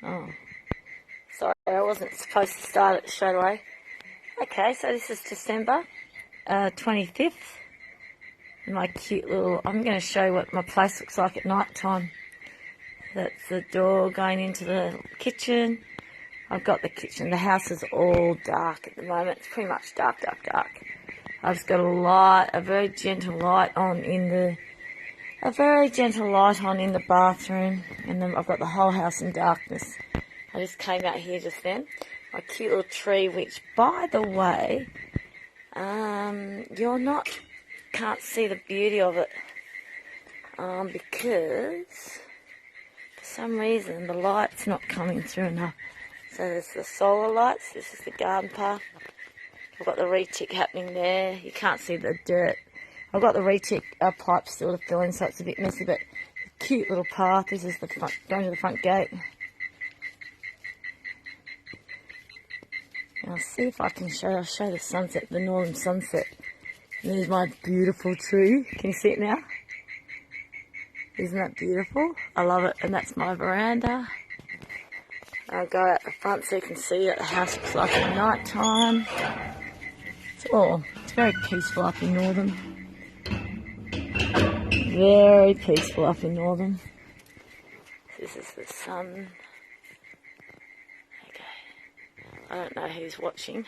Oh, sorry, I wasn't supposed to start it straight away. Okay, so this is December 25th. My cute little, I'm going to show you what my place looks like at night time. That's the door going into the kitchen. I've got the kitchen. The house is all dark at the moment. It's pretty much dark. I've just got a very gentle light on in the bathroom, and then I've got the whole house in darkness. I just came out here just then. My cute little tree, which, by the way, can't see the beauty of it, because for some reason the light's not coming through enough. So there's the solar lights. This is the garden path. I've got the retic happening there. You can't see the dirt. I've got the retic pipe still to fill in, so it's a bit messy, but cute little path. This is the front, going to the front gate. And I'll see if I can I'll show the sunset, the northern sunset. And there's my beautiful tree. Can you see it now? Isn't that beautiful? I love it. And that's my veranda. I'll go out the front so you can see what the house looks like at night time. It's very peaceful up in Northern. Very peaceful up in Northern. This is the sun. Okay. I don't know who's watching.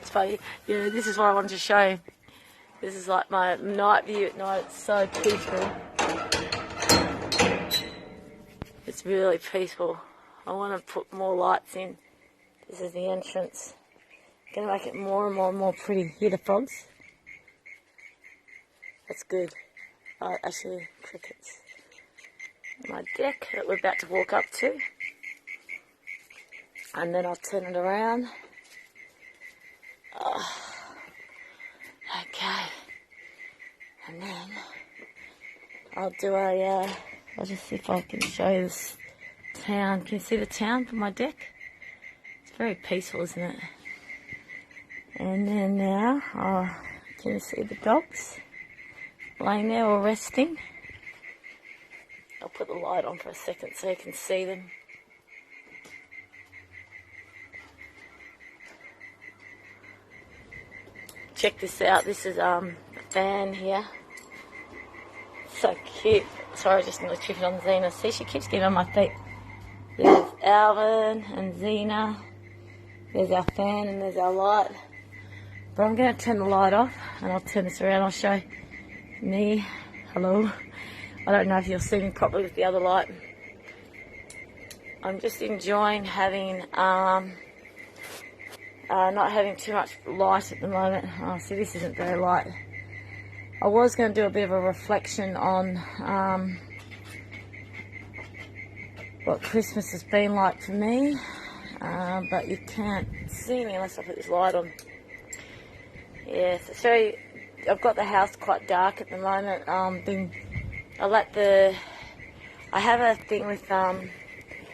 It's funny. Yeah, this is what I wanted to show you. This is like my night view at night. It's so peaceful. It's really peaceful. I want to put more lights in. This is the entrance. I'm going to make it more and more pretty. Hear the frogs? That's good. Actually, crickets. My deck that we're about to walk up to. And then I'll turn it around. Okay. And then I'll just see if I can show you this town. Can you see the town from my deck? It's very peaceful, isn't it? And then now, can you see the dogs laying there or resting? I'll put the light on for a second so you can see them. Check this out. This is a fan here. So cute. Sorry, I just nearly tripped on Zena. See, she keeps getting on my feet. There's Alvin and Zena. There's our fan and there's our light. But I'm going to turn the light off and I'll turn this around. I'll show me. Hello. I don't know if you'll see me properly with the other light. I'm just enjoying having, not having too much light at the moment. Oh, see, this isn't very light. I was going to do a bit of a reflection on what Christmas has been like for me, but you can't see me unless I put this light on. Yes, so I've got the house quite dark at the moment. I have a thing with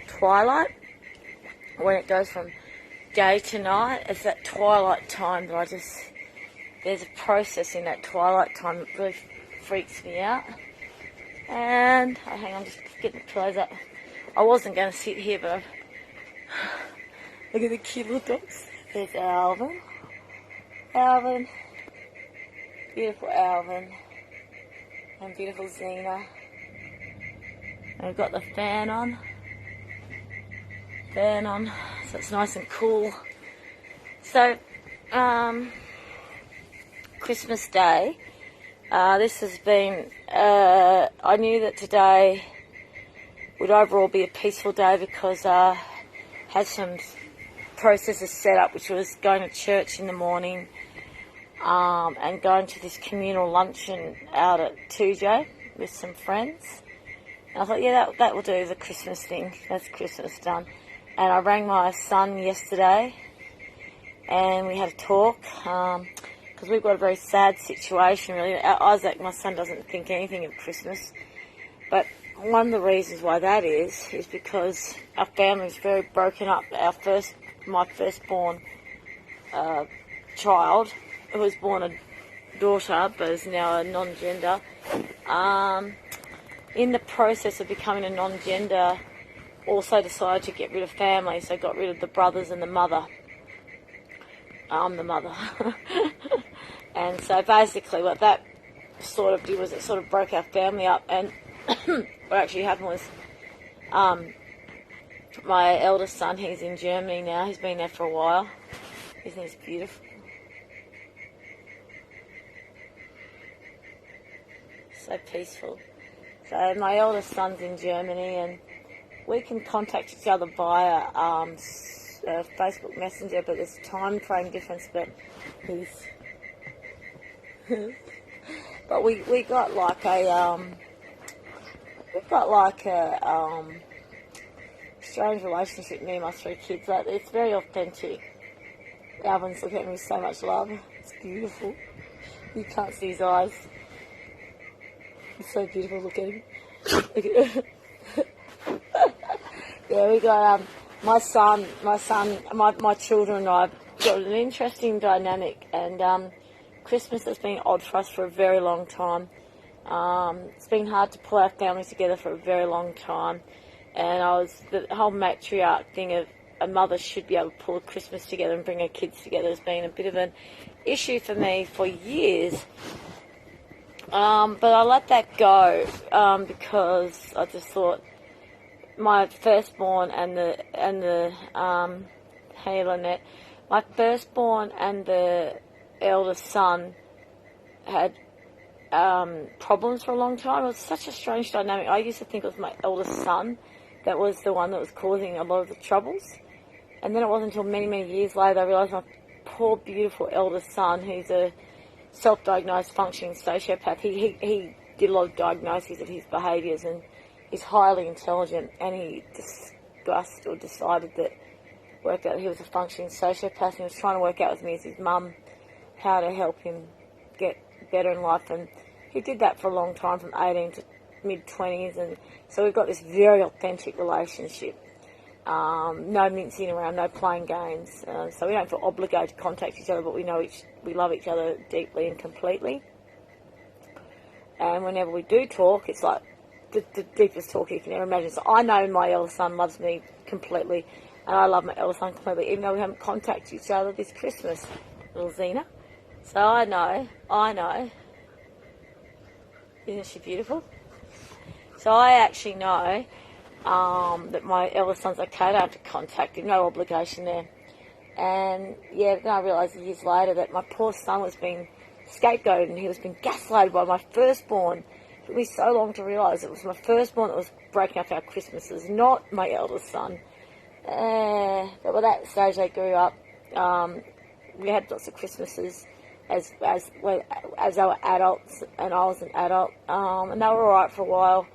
twilight, when it goes from day to night. It's that twilight time that there's a process in that twilight time that really freaks me out. And, hang on, just getting the pillows up. I wasn't going to sit here, but look at the cute little dogs. There's Alvin. Beautiful Alvin. And beautiful Zena. And we've got the fan on. So it's nice and cool. So, Christmas Day. This has been, I knew that today would overall be a peaceful day because I had some processes set up, which was going to church in the morning and going to this communal luncheon out at 2J with some friends. And I thought, yeah, that will do the Christmas thing. That's Christmas done. And I rang my son yesterday and we had a talk because we've got a very sad situation, really. Isaac, my son, doesn't think anything of Christmas. But one of the reasons why that is because our family is very broken up. My firstborn child, who was born a daughter but is now a non-gender, in the process of becoming a non-gender, also decided to get rid of family, so got rid of the brothers and the mother. I'm the mother. And so basically what that sort of did was it sort of broke our family up, and what actually happened was my eldest son, he's in Germany now, he's been there for a while. Isn't he beautiful? So peaceful. So my eldest son's in Germany, and we can contact each other via Facebook Messenger, but there's a time frame difference, but he's... but we got like a, we've got like a, strange relationship, me and my 3 kids. Like, it's very authentic. Alvin's looking at me with so much love. It's beautiful. You can't see his eyes. It's so beautiful. Look at him. Look at him. Yeah, we got my children and I have got an interesting dynamic, and Christmas has been odd for us for a very long time. It's been hard to pull our families together for a very long time, and the whole matriarch thing of a mother should be able to pull Christmas together and bring her kids together has been a bit of an issue for me for years. But I let that go because I just thought my firstborn and the hey Lynette, my firstborn and the eldest son had problems for a long time. It was such a strange dynamic. I used to think it was my eldest son that was the one that was causing a lot of the troubles, and then it wasn't until many, many years later I realised my poor, beautiful eldest son, who's a self-diagnosed functioning sociopath, he did a lot of diagnoses of his behaviours, and he's highly intelligent, and he discussed or decided that, worked out that he was a functioning sociopath, and he was trying to work out with me as his mum how to help him get better in life, and he did that for a long time, from 18 to mid-20s, and so we've got this very authentic relationship. No mincing around, no playing games, so we don't feel obligated to contact each other, but we love each other deeply and completely. And whenever we do talk, it's like the deepest talk you can ever imagine. So I know my eldest son loves me completely, and I love my eldest son completely, even though we haven't contacted each other this Christmas, little Zena. So I know. Isn't she beautiful? So I actually know that my eldest son's okay. I don't have to contact him, no obligation there. And yeah, then I realised years later that my poor son was being scapegoated, and he was being gaslighted by my firstborn. It took me so long to realise it was my firstborn that was breaking up our Christmases, not my eldest son. But by that stage they grew up. We had lots of Christmases as they were adults, and I was an adult, and they were alright for a while,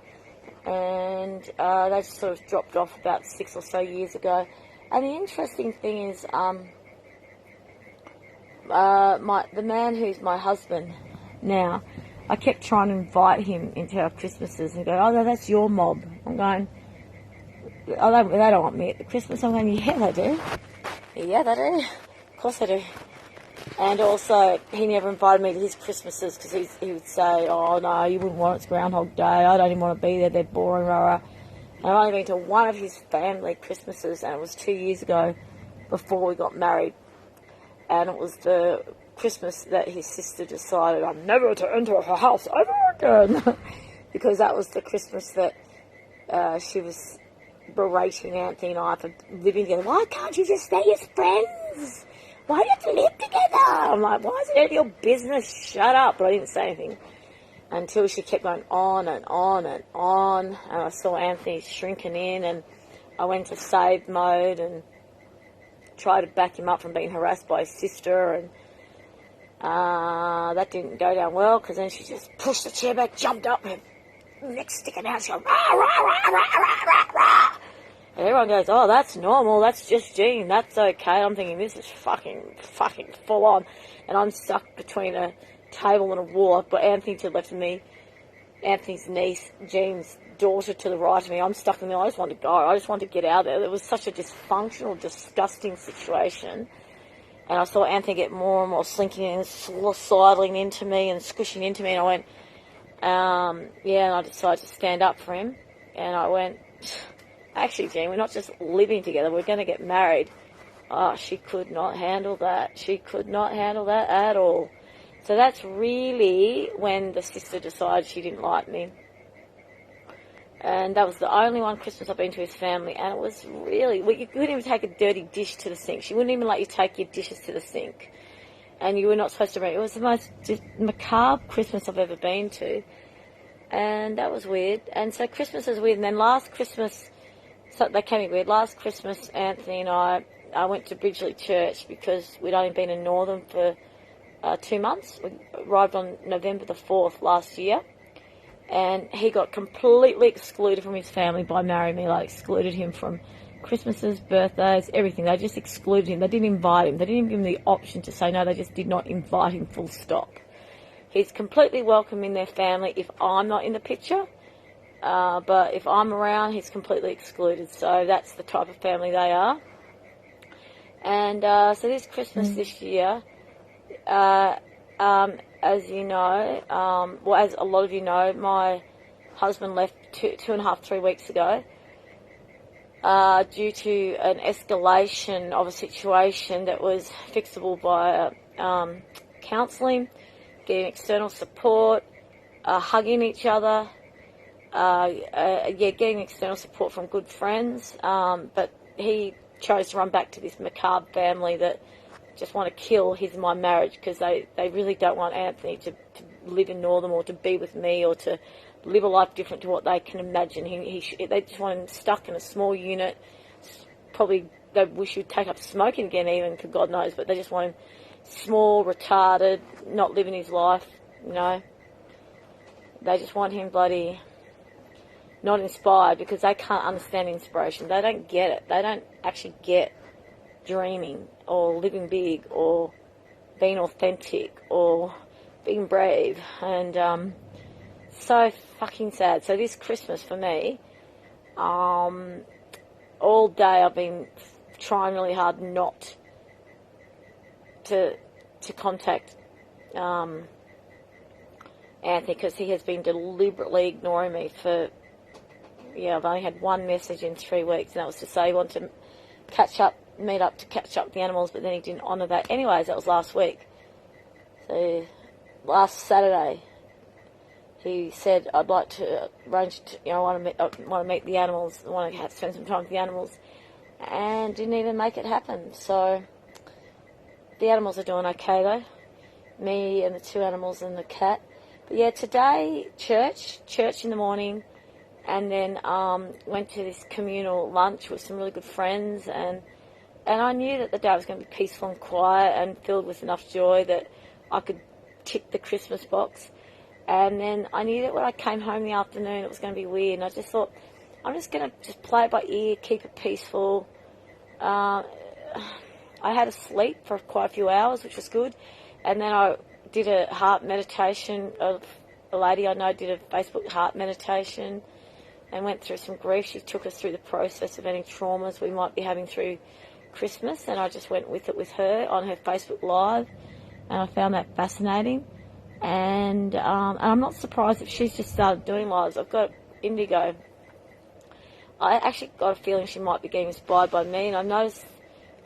and they just sort of dropped off about 6 or so years ago. And the interesting thing is, the man who's my husband now, I kept trying to invite him into our Christmases, and go, oh no, that's your mob. I'm going, oh, they don't want me at the Christmas. I'm going, yeah they do. Yeah they do. Of course they do. And also, he never invited me to his Christmases because he would say, oh no, you wouldn't want it, it's Groundhog Day, I don't even want to be there, they're boring, rah. And I've only been to one of his family Christmases, and it was 2 years ago before we got married. And it was the Christmas that his sister decided I'm never to enter her house ever again. Because that was the Christmas that she was berating Anthony and I for living together. Why can't you just stay as friends? Why do you have to live together? I'm like, why is it any of your business? Shut up. But I didn't say anything until she kept going on and on and on. And I saw Anthony shrinking in, and I went to save mode and tried to back him up from being harassed by his sister. And that didn't go down well, because then she just pushed the chair back, jumped up, and neck sticking out. She goes, rah, rah, rah, rah, rah, rah, rah. And everyone goes, oh, that's normal, that's just Jean, that's okay. I'm thinking, this is fucking full on. And I'm stuck between a table and a wall. I've got Anthony to the left of me, Anthony's niece, Jean's daughter to the right of me. I'm stuck in there. I just want to go. I just want to get out of there. It was such a dysfunctional, disgusting situation. And I saw Anthony get more and more slinking in, sidling into me and squishing into me. And I went, and I decided to stand up for him. And I went, actually, Jean, we're not just living together, we're going to get married. Oh, she could not handle that. She could not handle that at all. So that's really when the sister decided she didn't like me. And that was the only one Christmas I've been to his family, and it was really, well, you couldn't even take a dirty dish to the sink. She wouldn't even let you take your dishes to the sink. And you were not supposed to bring it. It was the most just macabre Christmas I've ever been to. And that was weird. And so Christmas is weird. And then last Christmas, so that came weird. Last Christmas, Anthony and I went to Bridgeley Church because we'd only been in Northern for 2 months. We arrived on November the 4th last year. And he got completely excluded from his family by marrying me. Like, excluded him from Christmases, birthdays, everything. They just excluded him. They didn't invite him. They didn't even give him the option to say no. They just did not invite him, full stop. He's completely welcome in their family if I'm not in the picture. But if I'm around, he's completely excluded. So that's the type of family they are. And so this Christmas this year, as you know, well, as a lot of you know, my husband left 2.5, 3 weeks ago due to an escalation of a situation that was fixable by counselling, getting external support, hugging each other, getting external support from good friends, but he chose to run back to this macabre family that just want to kill my marriage because they really don't want Anthony to live in Northern or to be with me or to live a life different to what they can imagine. They just want him stuck in a small unit. Probably they wish he'd take up smoking again even, for God knows, but they just want him small, retarded, not living his life, you know. They just want him bloody not inspired because they can't understand inspiration. They don't get it. They don't actually get dreaming or living big or being authentic or being brave. And so fucking sad. So this Christmas for me, all day I've been trying really hard not to contact Anthony because he has been deliberately ignoring me for, I've only had one message in 3 weeks, and that was to say he wanted to meet up to catch up with the animals, but then he didn't honour that. Anyways, that was last week. So last Saturday he said, I'd like to arrange to, I want to meet the animals, I want to spend some time with the animals, and didn't even make it happen. So the animals are doing okay though, me and the 2 animals and the cat. But yeah, today church in the morning, and then went to this communal lunch with some really good friends, and I knew that the day was going to be peaceful and quiet and filled with enough joy that I could tick the Christmas box. And then I knew that when I came home in the afternoon it was going to be weird, and I just thought, I'm just going to just play it by ear, keep it peaceful. I had a sleep for quite a few hours, which was good, and then I did a heart meditation. A lady I know did a Facebook heart meditation and went through some grief. She took us through the process of any traumas we might be having through Christmas, and I just went with it with her on her Facebook Live, and I found that fascinating. And I'm not surprised if she's just started doing lives. I've got Indigo. I actually got a feeling she might be getting inspired by me, and I noticed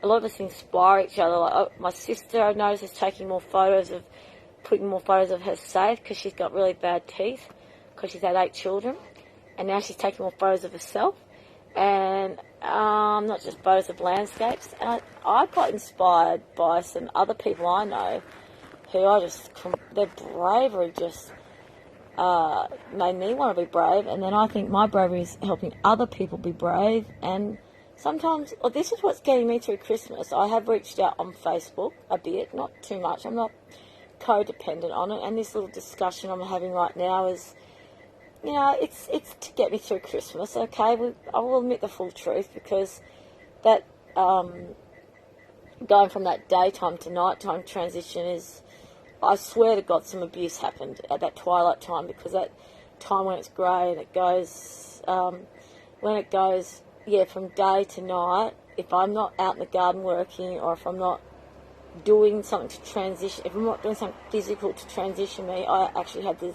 a lot of us inspire each other. Like my sister, I noticed, is putting more photos of her safe because she's got really bad teeth because she's had 8 children, and now she's taking more photos of herself, and not just photos of landscapes. And I got inspired by some other people I know who their bravery just made me want to be brave, and then I think my bravery is helping other people be brave. And sometimes, this is what's getting me through Christmas. I have reached out on Facebook a bit, not too much. I'm not codependent on it, and this little discussion I'm having right now is, it's to get me through Christmas. Okay, I will admit the full truth, because that going from that daytime to nighttime transition is, I swear to God, some abuse happened at that twilight time, because that time when it's grey and it goes, from day to night, if I'm not out in the garden working, or if I'm not doing something to transition, if I'm not doing something physical to transition me, I actually had the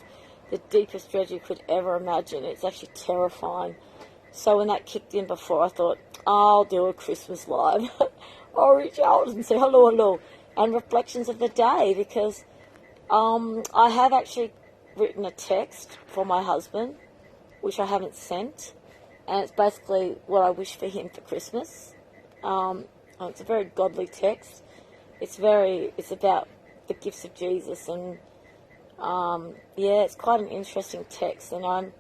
deepest dread you could ever imagine. It's actually terrifying. So when that kicked in before, I thought, I'll do a Christmas live. I'll reach out and say hello, and reflections of the day, because I have actually written a text for my husband, which I haven't sent, and it's basically what I wish for him for Christmas. It's a very godly text. It's about the gifts of Jesus, and it's quite an interesting text. And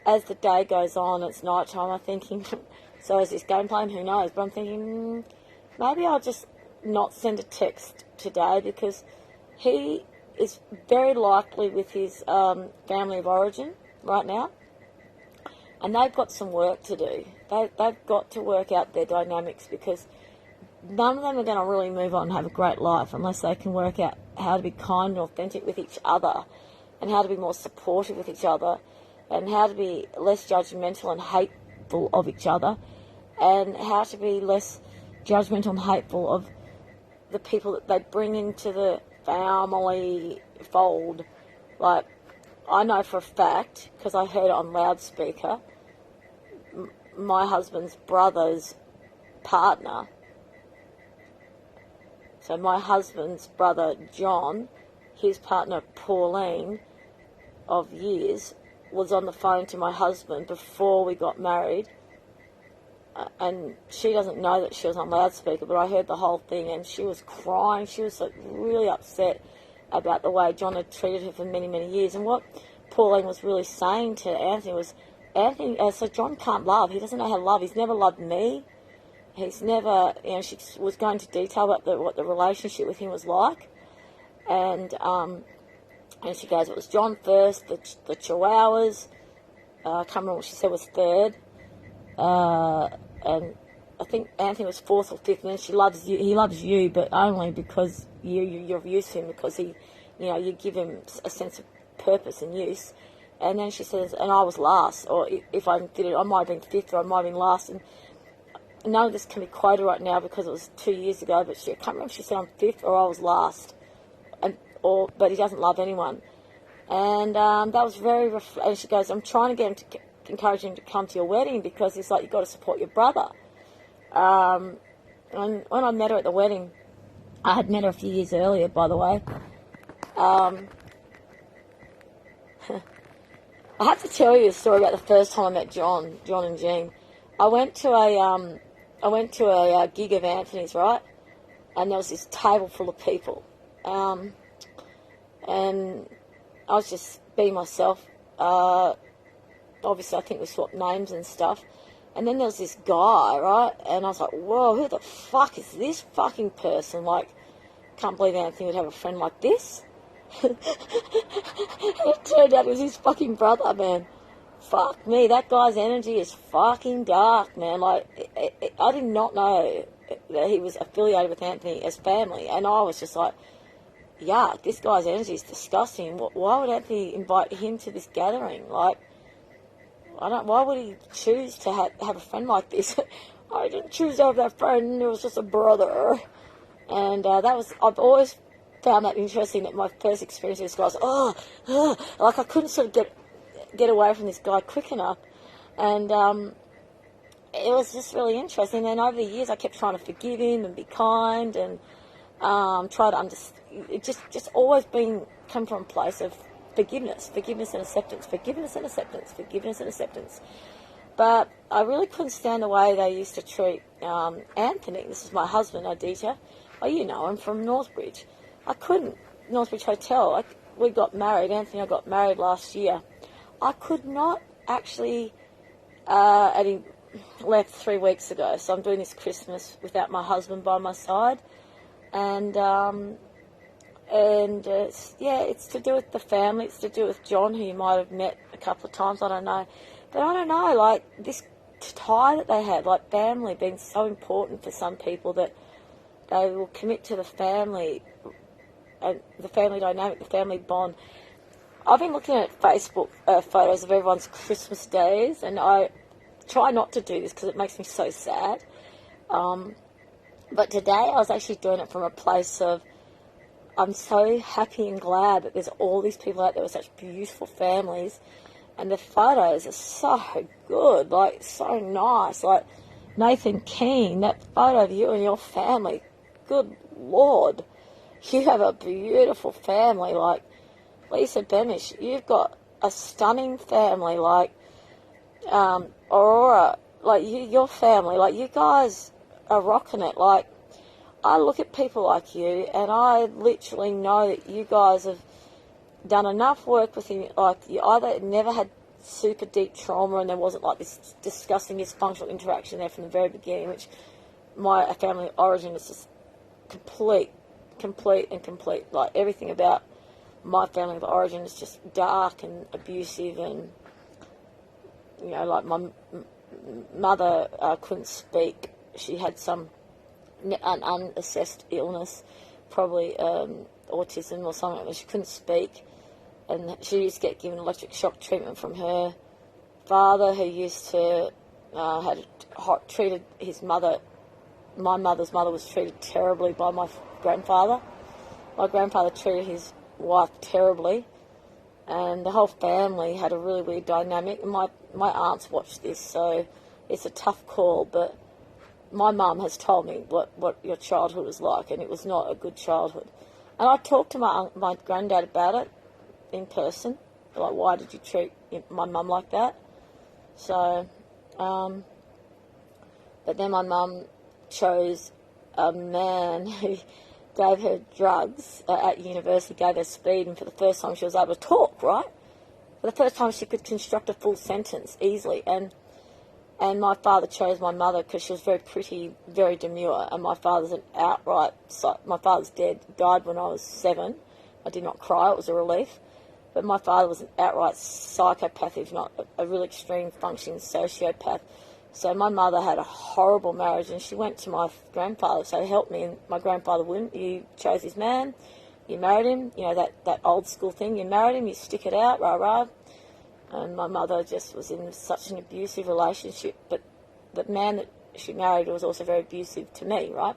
as the day goes on, it's night time, I'm thinking, so is this game playing? Who knows? But I'm thinking, maybe I'll just not send a text today, because he is very likely with his family of origin right now, and they've got some work to do. They've got to work out their dynamics, because none of them are going to really move on and have a great life unless they can work out how to be kind and authentic with each other, and how to be more supportive with each other, and how to be less judgmental and hateful of each other, and how to be less judgmental and hateful of the people that they bring into the family fold. Like, I know for a fact, because I heard it on loudspeaker, my husband's brother's partner, so my husband's brother John, his partner Pauline of years, was on the phone to my husband before we got married, and she doesn't know that she was on loudspeaker, but I heard the whole thing, and she was crying. She was like really upset about the way John had treated her for many, many years. And what Pauline was really saying to Anthony was, Anthony, so John can't love. He doesn't know how to love. He's never loved me. He's never, she was going into detail about what the relationship with him was like. And she goes, it was John first, the Chihuahuas, I can't remember what she said was third, and I think Anthony was fourth or fifth, and then he loves you, but only because you're of use to him, because you give him a sense of purpose and use. And then she says, and I was last, or if I did it, I might have been fifth, or I might have been last, and none of this can be quoted right now because it was 2 years ago, but I can't remember if she said I'm fifth or I was last, but he doesn't love anyone. And that was very, and she goes, I'm trying to get him to encourage him to come to your wedding, because it's like, you've got to support your brother. And when I met her at the wedding, I had met her a few years earlier, by the way. I have to tell you a story about the first time I met John and Jean. I went to a gig of Anthony's, right? And there was this table full of people. And I was just being myself. Obviously, I think we swapped names and stuff. And then there was this guy, right? And I was like, whoa, who the fuck is this fucking person? Like, can't believe Anthony would have a friend like this. It turned out it was his fucking brother, man. Fuck me, that guy's energy is fucking dark, man. Like, I did not know that he was affiliated with Anthony as family. And I was just like, yeah, this guy's energy is disgusting. Why would Anthony invite him to this gathering? Like, why would he choose to have a friend like this? I didn't choose to have that friend, it was just a brother. And I've always found that interesting, that my first experience with this guy was, like I couldn't sort of get away from this guy quick enough. And it was just really interesting. And over the years, I kept trying to forgive him and be kind, and try to understand. It just always come from a place of forgiveness and acceptance, forgiveness and acceptance. But I really couldn't stand the way they used to treat Anthony. This is my husband, Aditya. Oh, you know him from Northbridge. I couldn't. Northbridge Hotel. We got married. Anthony and I got married last year. I could not actually, and he left 3 weeks ago, so I'm doing this Christmas without my husband by my side. And it's to do with the family. It's to do with John, who you might have met a couple of times, I don't know. But I don't know, like, this tie that they have, like family being so important for some people, that they will commit to the family, and the family dynamic, the family bond. I've been looking at Facebook photos of everyone's Christmas days, and I try not to do this because it makes me so sad. But today I was actually doing it from a place of, I'm so happy and glad that there's all these people out there with such beautiful families, And the photos are so good, like so nice. Like Nathan Keane, that photo of you and your family, good Lord, you have a beautiful family. Like Lisa Beamish, you've got a stunning family. Like Aurora, like your family, like you guys are rocking it. Like I look at people like you, and I literally know that you guys have done enough work with him. Like you either never had super deep trauma, and there wasn't like this disgusting dysfunctional interaction there from the very beginning, which my family origin is just complete. Like everything about my family of origin is just dark and abusive, and you know, like my mother couldn't speak. She had an unassessed illness, probably autism or something, but she couldn't speak, and she used to get given electric shock treatment from her father, who used to treated his mother. My mother's mother was treated terribly by my grandfather. My grandfather treated his wife terribly, and the whole family had a really weird dynamic. And my aunts watched this, so it's a tough call, but my mum has told me what your childhood was like, and it was not a good childhood. And I talked to my granddad about it in person, like, why did you treat my mum like that? So, but then my mum chose a man who gave her drugs at university, gave her speed, and for the first time she was able to talk, right? For the first time she could construct a full sentence easily. And my father chose my mother because she was very pretty, very demure, and my father's my father's dead, died when I was 7. I did not cry, it was a relief. But my father was an outright psychopath, if not a really extreme functioning sociopath. So my mother had a horrible marriage, and she went to my grandfather, so help me, and my grandfather wouldn't. You chose his man, you married him, you know, that old school thing, you married him, you stick it out, rah-rah. And my mother just was in such an abusive relationship, but the man that she married was also very abusive to me, right?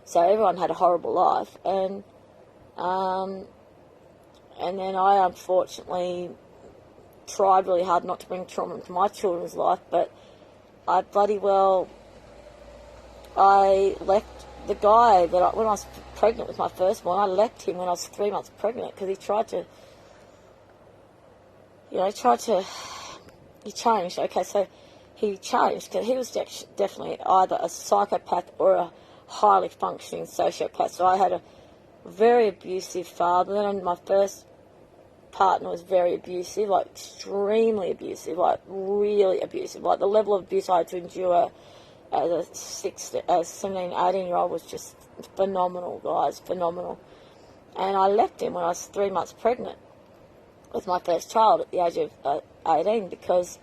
So everyone had a horrible life, and then I unfortunately tried really hard not to bring trauma into my children's life, but I left the guy that when I was pregnant with my firstborn, I left him when I was 3 months pregnant because he changed. Okay, so he changed because he was definitely either a psychopath or a highly functioning sociopath. So I had a very abusive father, and my first partner was very abusive, like extremely abusive, like really abusive. Like the level of abuse I had to endure as a 17, 18-year-old was just phenomenal, guys, phenomenal. And I left him when I was 3 months pregnant with my first child at the age of 18 because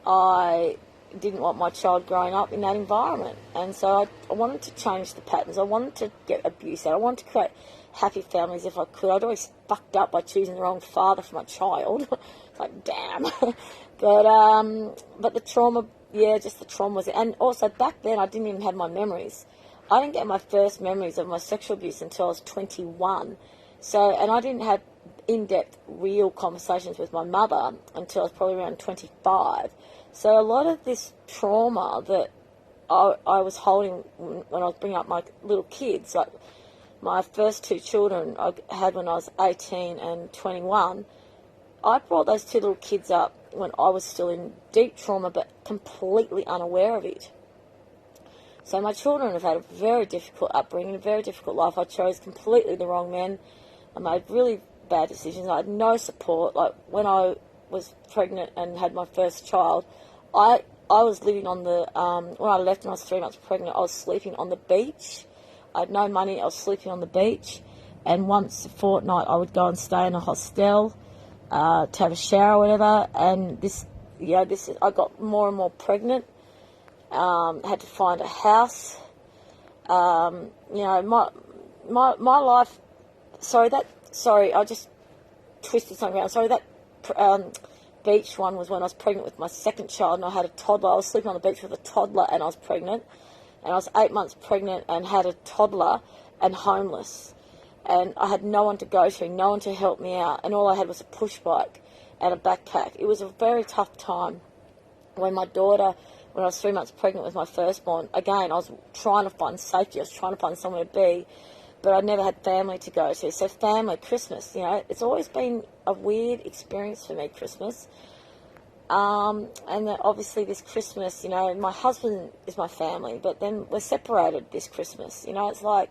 I didn't want my child growing up in that environment. And so I wanted to change the patterns. I wanted to get abuse out. I wanted to create happy families if I could. I'd always fucked up by choosing the wrong father for my child. Like, damn. But the trauma, just the trauma was it. And also back then I didn't even have my memories. I didn't get my first memories of my sexual abuse until I was 21. So, and I didn't have in-depth real conversations with my mother until I was probably around 25. So a lot of this trauma that I was holding when I was bringing up my little kids, like my first 2 children I had when I was 18 and 21, I brought those 2 little kids up when I was still in deep trauma but completely unaware of it. So my children have had a very difficult upbringing, a very difficult life. I chose completely the wrong men. I made really bad decisions. I had no support. Like when I was pregnant and had my first child, I was living on the, when I left when I was 3 months pregnant, I was sleeping on the beach. I had no money, I was sleeping on the beach, and once a fortnight I would go and stay in a hostel to have a shower or whatever, and I got more and more pregnant, had to find a house, my life, I just twisted something around, that beach one was when I was pregnant with my second child and I had a toddler. I was sleeping on the beach with a toddler and I was pregnant. And I was 8 months pregnant and had a toddler and homeless. And I had no one to go to, no one to help me out. And all I had was a push bike. and a backpack. It was a very tough time. When my daughter, when I was 3 months pregnant with my firstborn, again, I was trying to find safety. I was trying to find somewhere to be, but I never had family to go to. So family, Christmas, it's always been a weird experience for me, Christmas. And then obviously this Christmas, my husband is my family, but then we're separated this Christmas. It's like,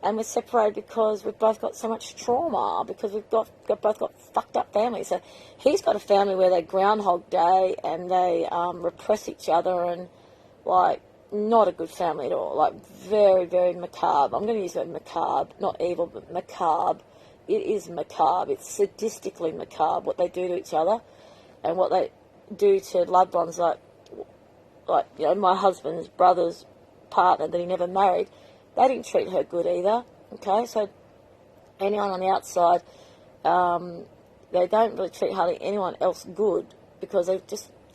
and we're separated because we've both got so much trauma, because we've both got fucked up families. So he's got a family where they Groundhog Day and they repress each other, and like not a good family at all. Like very, very macabre. I'm going to use the word macabre, not evil, but macabre. It is macabre. It's sadistically macabre what they do to each other, and what they do to loved ones. Like my husband's brother's partner that he never married. They didn't treat her good either, okay? So anyone on the outside, they don't really treat hardly anyone else good, because they're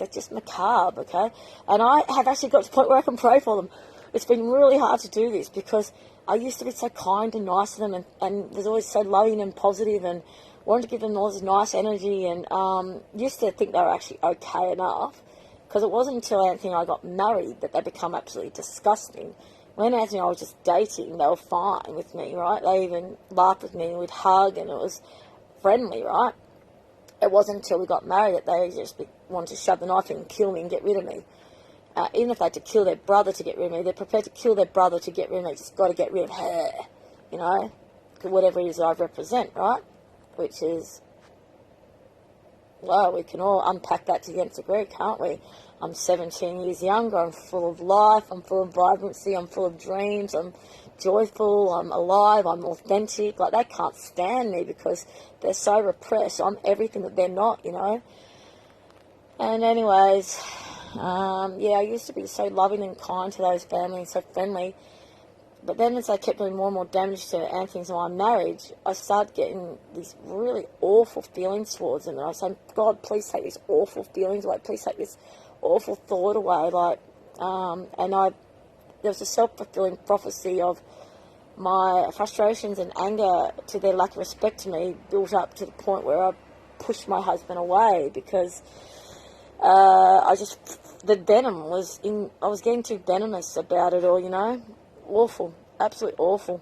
just macabre, okay? And I have actually got to the point where I can pray for them. It's been really hard to do this, because I used to be so kind and nice to them, and was always so loving and positive, and wanted to give them all this nice energy, and used to think they were actually okay enough, because it wasn't until Anthony and I got married that they become absolutely disgusting. When Anthony and I was just dating, they were fine with me, right? They even laughed with me and we'd hug, and it was friendly, right? It wasn't until we got married that they just wanted to shove the knife in and kill me and get rid of me. Even if they had to kill their brother to get rid of me, they're prepared to kill their brother to get rid of me. Just got to get rid of her, whatever it is I represent, right? Which is, well, we can all unpack that to the nth degree, can't we? I'm 17 years younger, I'm full of life, I'm full of vibrancy, I'm full of dreams, I'm joyful, I'm alive, I'm authentic. Like, they can't stand me because they're so repressed. I'm everything that they're not, And anyways, I used to be so loving and kind to those families, so friendly. But then as I kept doing more and more damage to Anthony's and my marriage, I started getting these really awful feelings towards them. And I was saying, God, please take these awful feelings away. Please take this awful thought away. There was a self-fulfilling prophecy of my frustrations and anger to their lack of respect to me built up to the point where I pushed my husband away, because the venom was in. I was getting too venomous about it all, Awful, absolutely awful.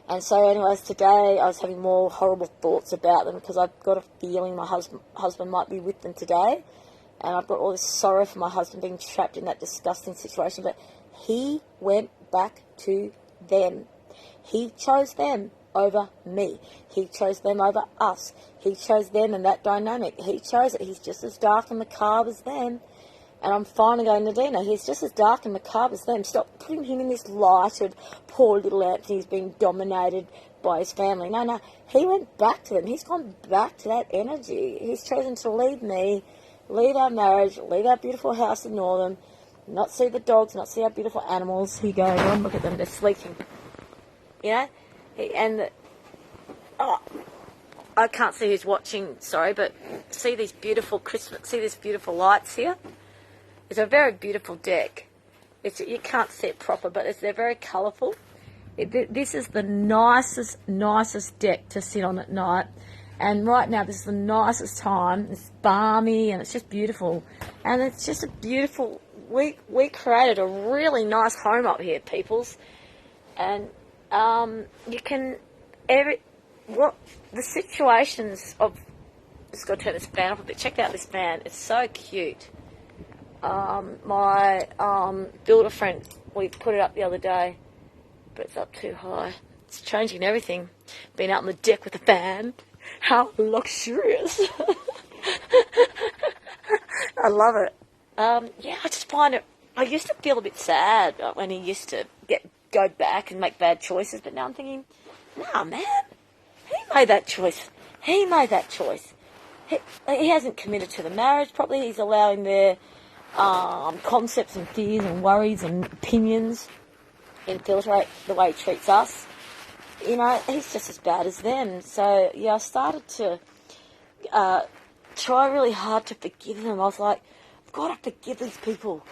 And so anyways, today I was having more horrible thoughts about them, because I've got a feeling my husband might be with them today, and I've got all this sorrow for my husband being trapped in that disgusting situation. But he went back to them. He chose them over me. He chose them over us. He chose them and that dynamic. He chose it. He's just as dark and macabre as them. And I'm finally going, Nadina, he's just as dark and macabre as them. Stop putting him in this light of poor little Anthony's being dominated by his family. No, he went back to them. He's gone back to that energy. He's chosen to leave me, leave our marriage, leave our beautiful house in Northern, not see the dogs, not see our beautiful animals. He goes, oh, look at them, they're sleeping. I can't see who's watching, sorry, but see these beautiful see this beautiful lights here? It's a very beautiful deck. You can't see it proper, but they're very colourful. This is the nicest deck to sit on at night. And right now, this is the nicest time. It's balmy and it's just beautiful. And it's just a beautiful... We created a really nice home up here, peoples. And you can... the situations of... Just got to turn this fan off a bit. Check out this fan. It's so cute. My builder friend, we put it up the other day, but it's up too high. It's changing everything. Being out on the deck with a fan. How luxurious. I love it. I just find it, I used to feel a bit sad when he used to go back and make bad choices, but now I'm thinking, nah, man, he made that choice. He hasn't committed to the marriage properly. He's allowing their concepts and fears and worries and opinions infiltrate the way he treats us. He's just as bad as them. So, I started to try really hard to forgive them. I was like, I've got to forgive these people.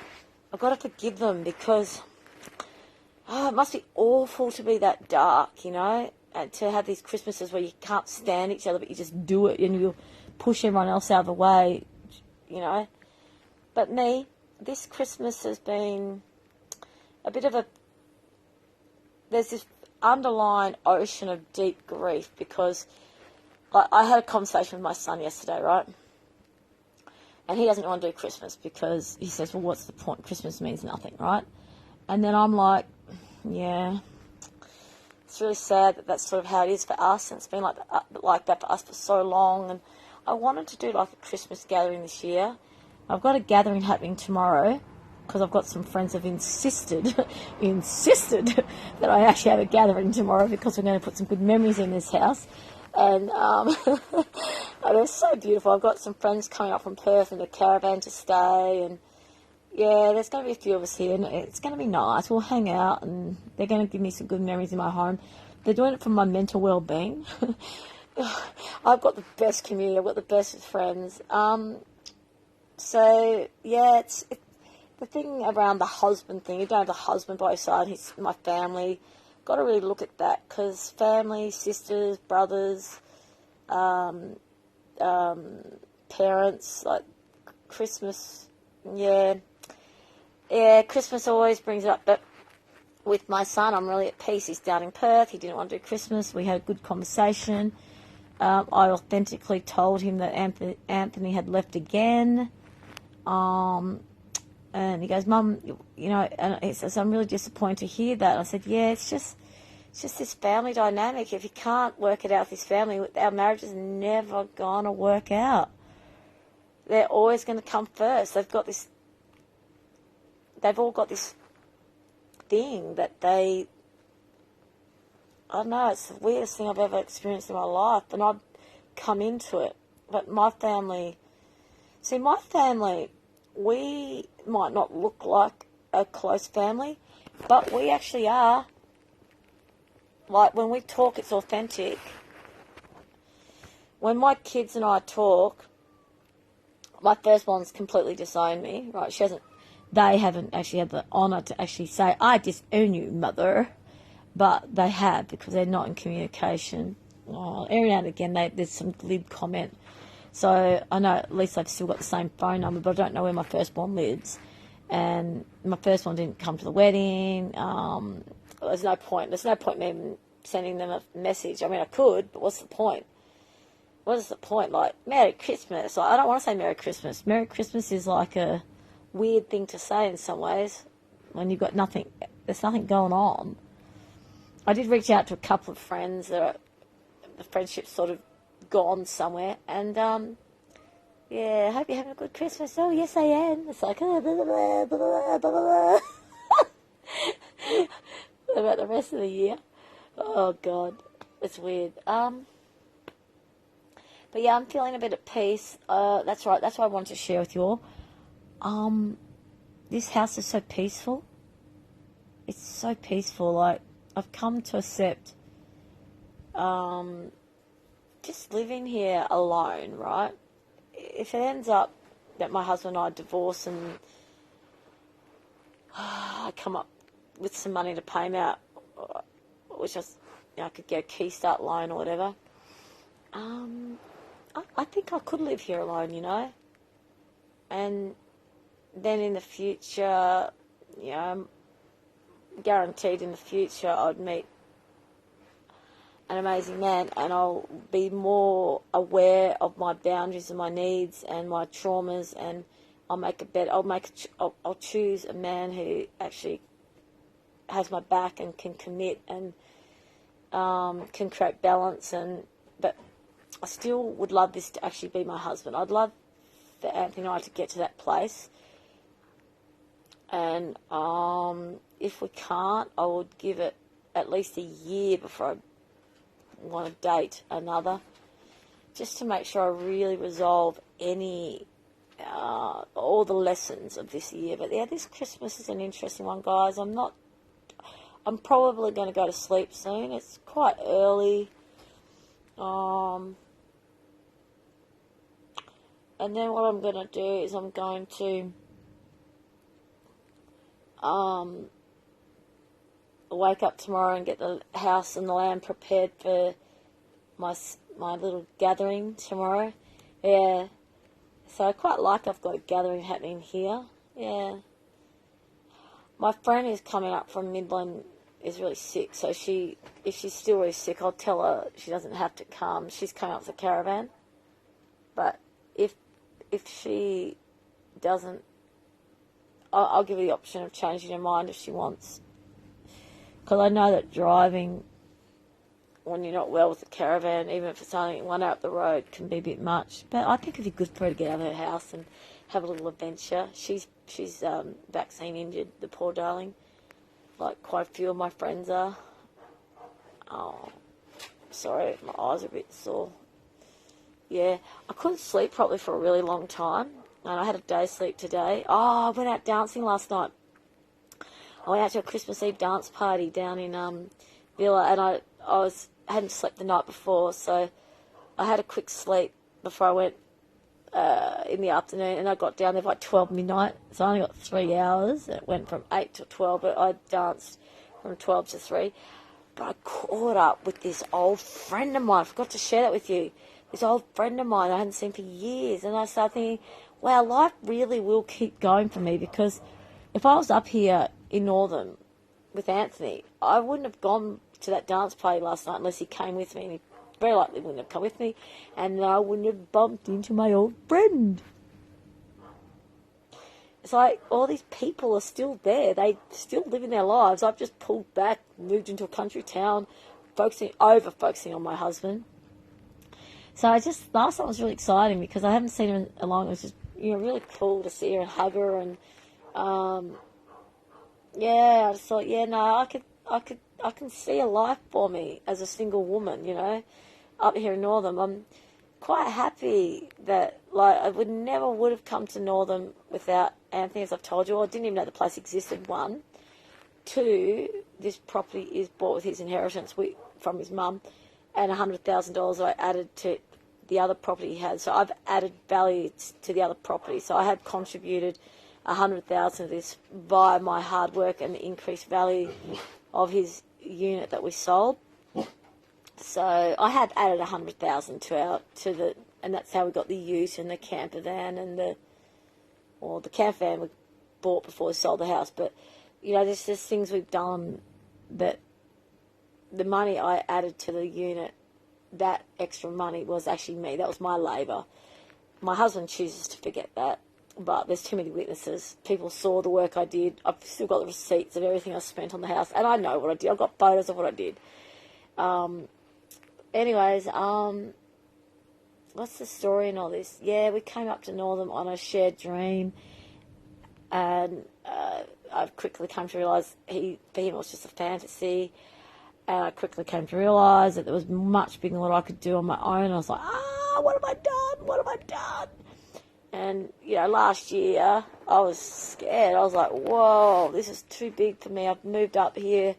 I've got to forgive them, because it must be awful to be that dark, and to have these Christmases where you can't stand each other, but you just do it, and you're push everyone else out of the way, you know. But me, this Christmas has been a bit of a... There's this underlying ocean of deep grief because I had a conversation with my son yesterday, right? And he doesn't want to do Christmas because he says, well, what's the point? Christmas means nothing, right? And then I'm like, yeah, it's really sad that that's sort of how it is for us. And it's been like that for us for so long. And I wanted to do like a Christmas gathering this year. I've got a gathering happening tomorrow because I've got some friends who've insisted that I actually have a gathering tomorrow because we're going to put some good memories in this house. And they're so beautiful. I've got some friends coming up from Perth in the caravan to stay, and yeah, there's going to be a few of us here, and it's going to be nice. We'll hang out, and they're going to give me some good memories in my home. They're doing it for my mental well-being. I've got the best community. I've got the best friends. So yeah, it's the thing around the husband thing. You don't have the husband by your side. He's my family. Got to really look at that because family, sisters, brothers, parents, like Christmas, yeah, Christmas always brings it up. But with my son, I'm really at peace. He's down in Perth. He didn't want to do Christmas. We had a good conversation. I authentically told him that Anthony had left again. And he goes, Mum, you know, and he says, I'm really disappointed to hear that. I said, yeah, it's just this family dynamic. If you can't work it out with this family, our marriage is never going to work out. They're always going to come first. They've all got this thing that I don't know, it's the weirdest thing I've ever experienced in my life, and I've come into it. But my family, we might not look like a close family, but we actually are. Like, when we talk, it's authentic. When my kids and I talk, my firstborn's completely disowned me, right? They haven't actually had the honour to actually say, I disown you, mother. But they have, because they're not in communication. Oh, every now and again, there's some glib comment. So I know at least they've still got the same phone number, but I don't know where my firstborn lives. And my firstborn didn't come to the wedding. There's no point. There's no point in me sending them a message. I mean, I could, but what's the point? What is the point? Like, Merry Christmas. Like, I don't want to say Merry Christmas. Merry Christmas is like a weird thing to say in some ways when you've got nothing. There's nothing going on. I did reach out to a couple of friends that the friendship's sort of gone somewhere, and yeah, I hope you're having a good Christmas. Oh, yes, I am. It's like, oh, blah, blah, blah, blah, blah, blah. What about the rest of the year? Oh, God, it's weird. But yeah, I'm feeling a bit at peace. That's right. That's what I wanted to share with you all. This house is so peaceful. It's so peaceful. Like, I've come to accept just living here alone, right? If it ends up that my husband and I divorce and I come up with some money to pay him out, which I could get a Key Start loan or whatever, I think I could live here alone, you know? And then in the future, you know, guaranteed in the future I'd meet an amazing man, and I'll be more aware of my boundaries and my needs and my traumas, and I'll choose a man who actually has my back and can commit and can create balance. But I still would love this to actually be my husband. I'd love for Anthony and I to get to that place. And if we can't, I would give it at least a year before I want to date another, just to make sure I really resolve all the lessons of this year. But yeah, this Christmas is an interesting one, guys. I'm probably going to go to sleep soon. It's quite early. And then what I'm going to do is I'm going to wake up tomorrow and get the house and the land prepared for my little gathering tomorrow. Yeah. So I quite like I've got a gathering happening here. Yeah. My friend who's coming up from Midland is really sick, so if she's still really sick, I'll tell her she doesn't have to come. She's coming up with a caravan. But if she doesn't, I'll give her the option of changing her mind if she wants. Because I know that driving when you're not well with the caravan, even if it's only 1 hour up the road, can be a bit much. But I think it'd be good for her to get out of her house and have a little adventure. She's vaccine injured, the poor darling. Like quite a few of my friends are. Oh, sorry, my eyes are a bit sore. Yeah, I couldn't sleep properly for a really long time, and I had a day's sleep today. Oh, I went out dancing last night. I went out to a Christmas Eve dance party down in Villa, and I hadn't slept the night before, so I had a quick sleep before I went in the afternoon, and I got down there by 12 midnight, so I only got 3 hours. It went from 8 to 12, but I danced from 12 to 3. But I caught up with this old friend of mine. I forgot to share that with you. This old friend of mine I hadn't seen for years, and I started thinking, wow, life really will keep going for me, because if I was up here in Northern with Anthony, I wouldn't have gone to that dance party last night unless he came with me, and he very likely wouldn't have come with me, and I wouldn't have bumped into my old friend. It's like all these people are still there. They still living their lives. I've just pulled back, moved into a country town, focusing on my husband. So last night was really exciting because I haven't seen her in a long. It was just really cool to see her and hug her, and yeah, I just thought, yeah, no, I can see a life for me as a single woman, up here in Northam. I'm quite happy that, I would have come to Northam without Anthony, as I've told you. I didn't even know the place existed, 1. 2, this property is bought with his inheritance from his mum, and $100,000 I added to the other property he had. So I've added value to the other property. So I have contributed $100,000 of this by my hard work and the increased value of his unit that we sold. So I have added $100,000 and that's how we got the ute and the camper van and the camper van we bought before we sold the house. But there's just things we've done that the money I added to the unit, that extra money was actually me. That was my labour. My husband chooses to forget that, but there's too many witnesses. People saw the work I did. I've still got the receipts of everything I spent on the house, and I know what I did. I've got photos of what I did. Anyways, what's the story in all this? Yeah, we came up to Northam on a shared dream, and I've quickly come to realise for him it was just a fantasy. And I quickly came to realise that there was much bigger than what I could do on my own. I was like, what have I done? What have I done? And, last year I was scared. I was like, whoa, this is too big for me. I've moved up here,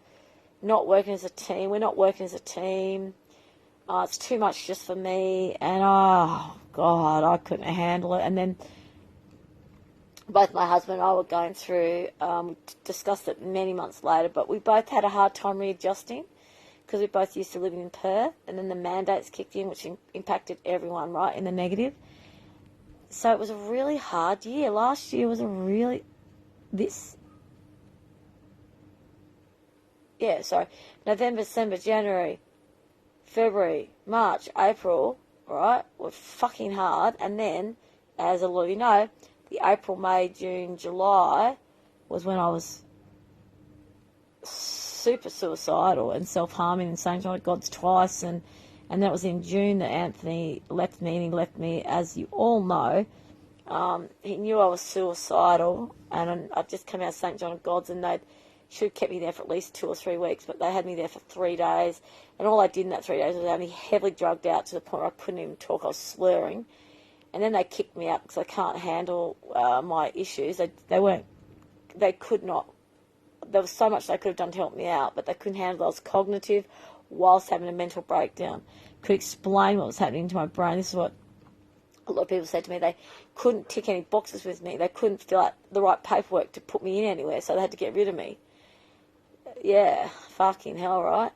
not working as a team. We're not working as a team. It's too much just for me. And, oh, God, I couldn't handle it. And then both my husband and I were going through, discussed it many months later, but we both had a hard time readjusting because we both used to living in Perth, and then the mandates kicked in, which impacted everyone, right, in the negative. So it was a really hard year. Last year was November, December, January, February, March, April, right, were fucking hard. And then, as a lot of you know, the April, May, June, July was when I was super suicidal and self-harming and saying to God's twice, and that was in June that Anthony left me, and he left me, as you all know. He knew I was suicidal, and I'd just come out of St. John of God's, and they should have kept me there for at least 2 or 3 weeks, but they had me there for 3 days, and all I did in that 3 days was have me heavily drugged out to the point where I couldn't even talk. I was slurring. And then they kicked me out because I can't handle my issues. They could not. There was so much they could have done to help me out, but they couldn't handle it. I was cognitive whilst having a mental breakdown. Could explain what was happening to my brain. This is what a lot of people said to me. They couldn't tick any boxes with me. They couldn't fill out the right paperwork to put me in anywhere, so they had to get rid of me. Yeah, fucking hell, right?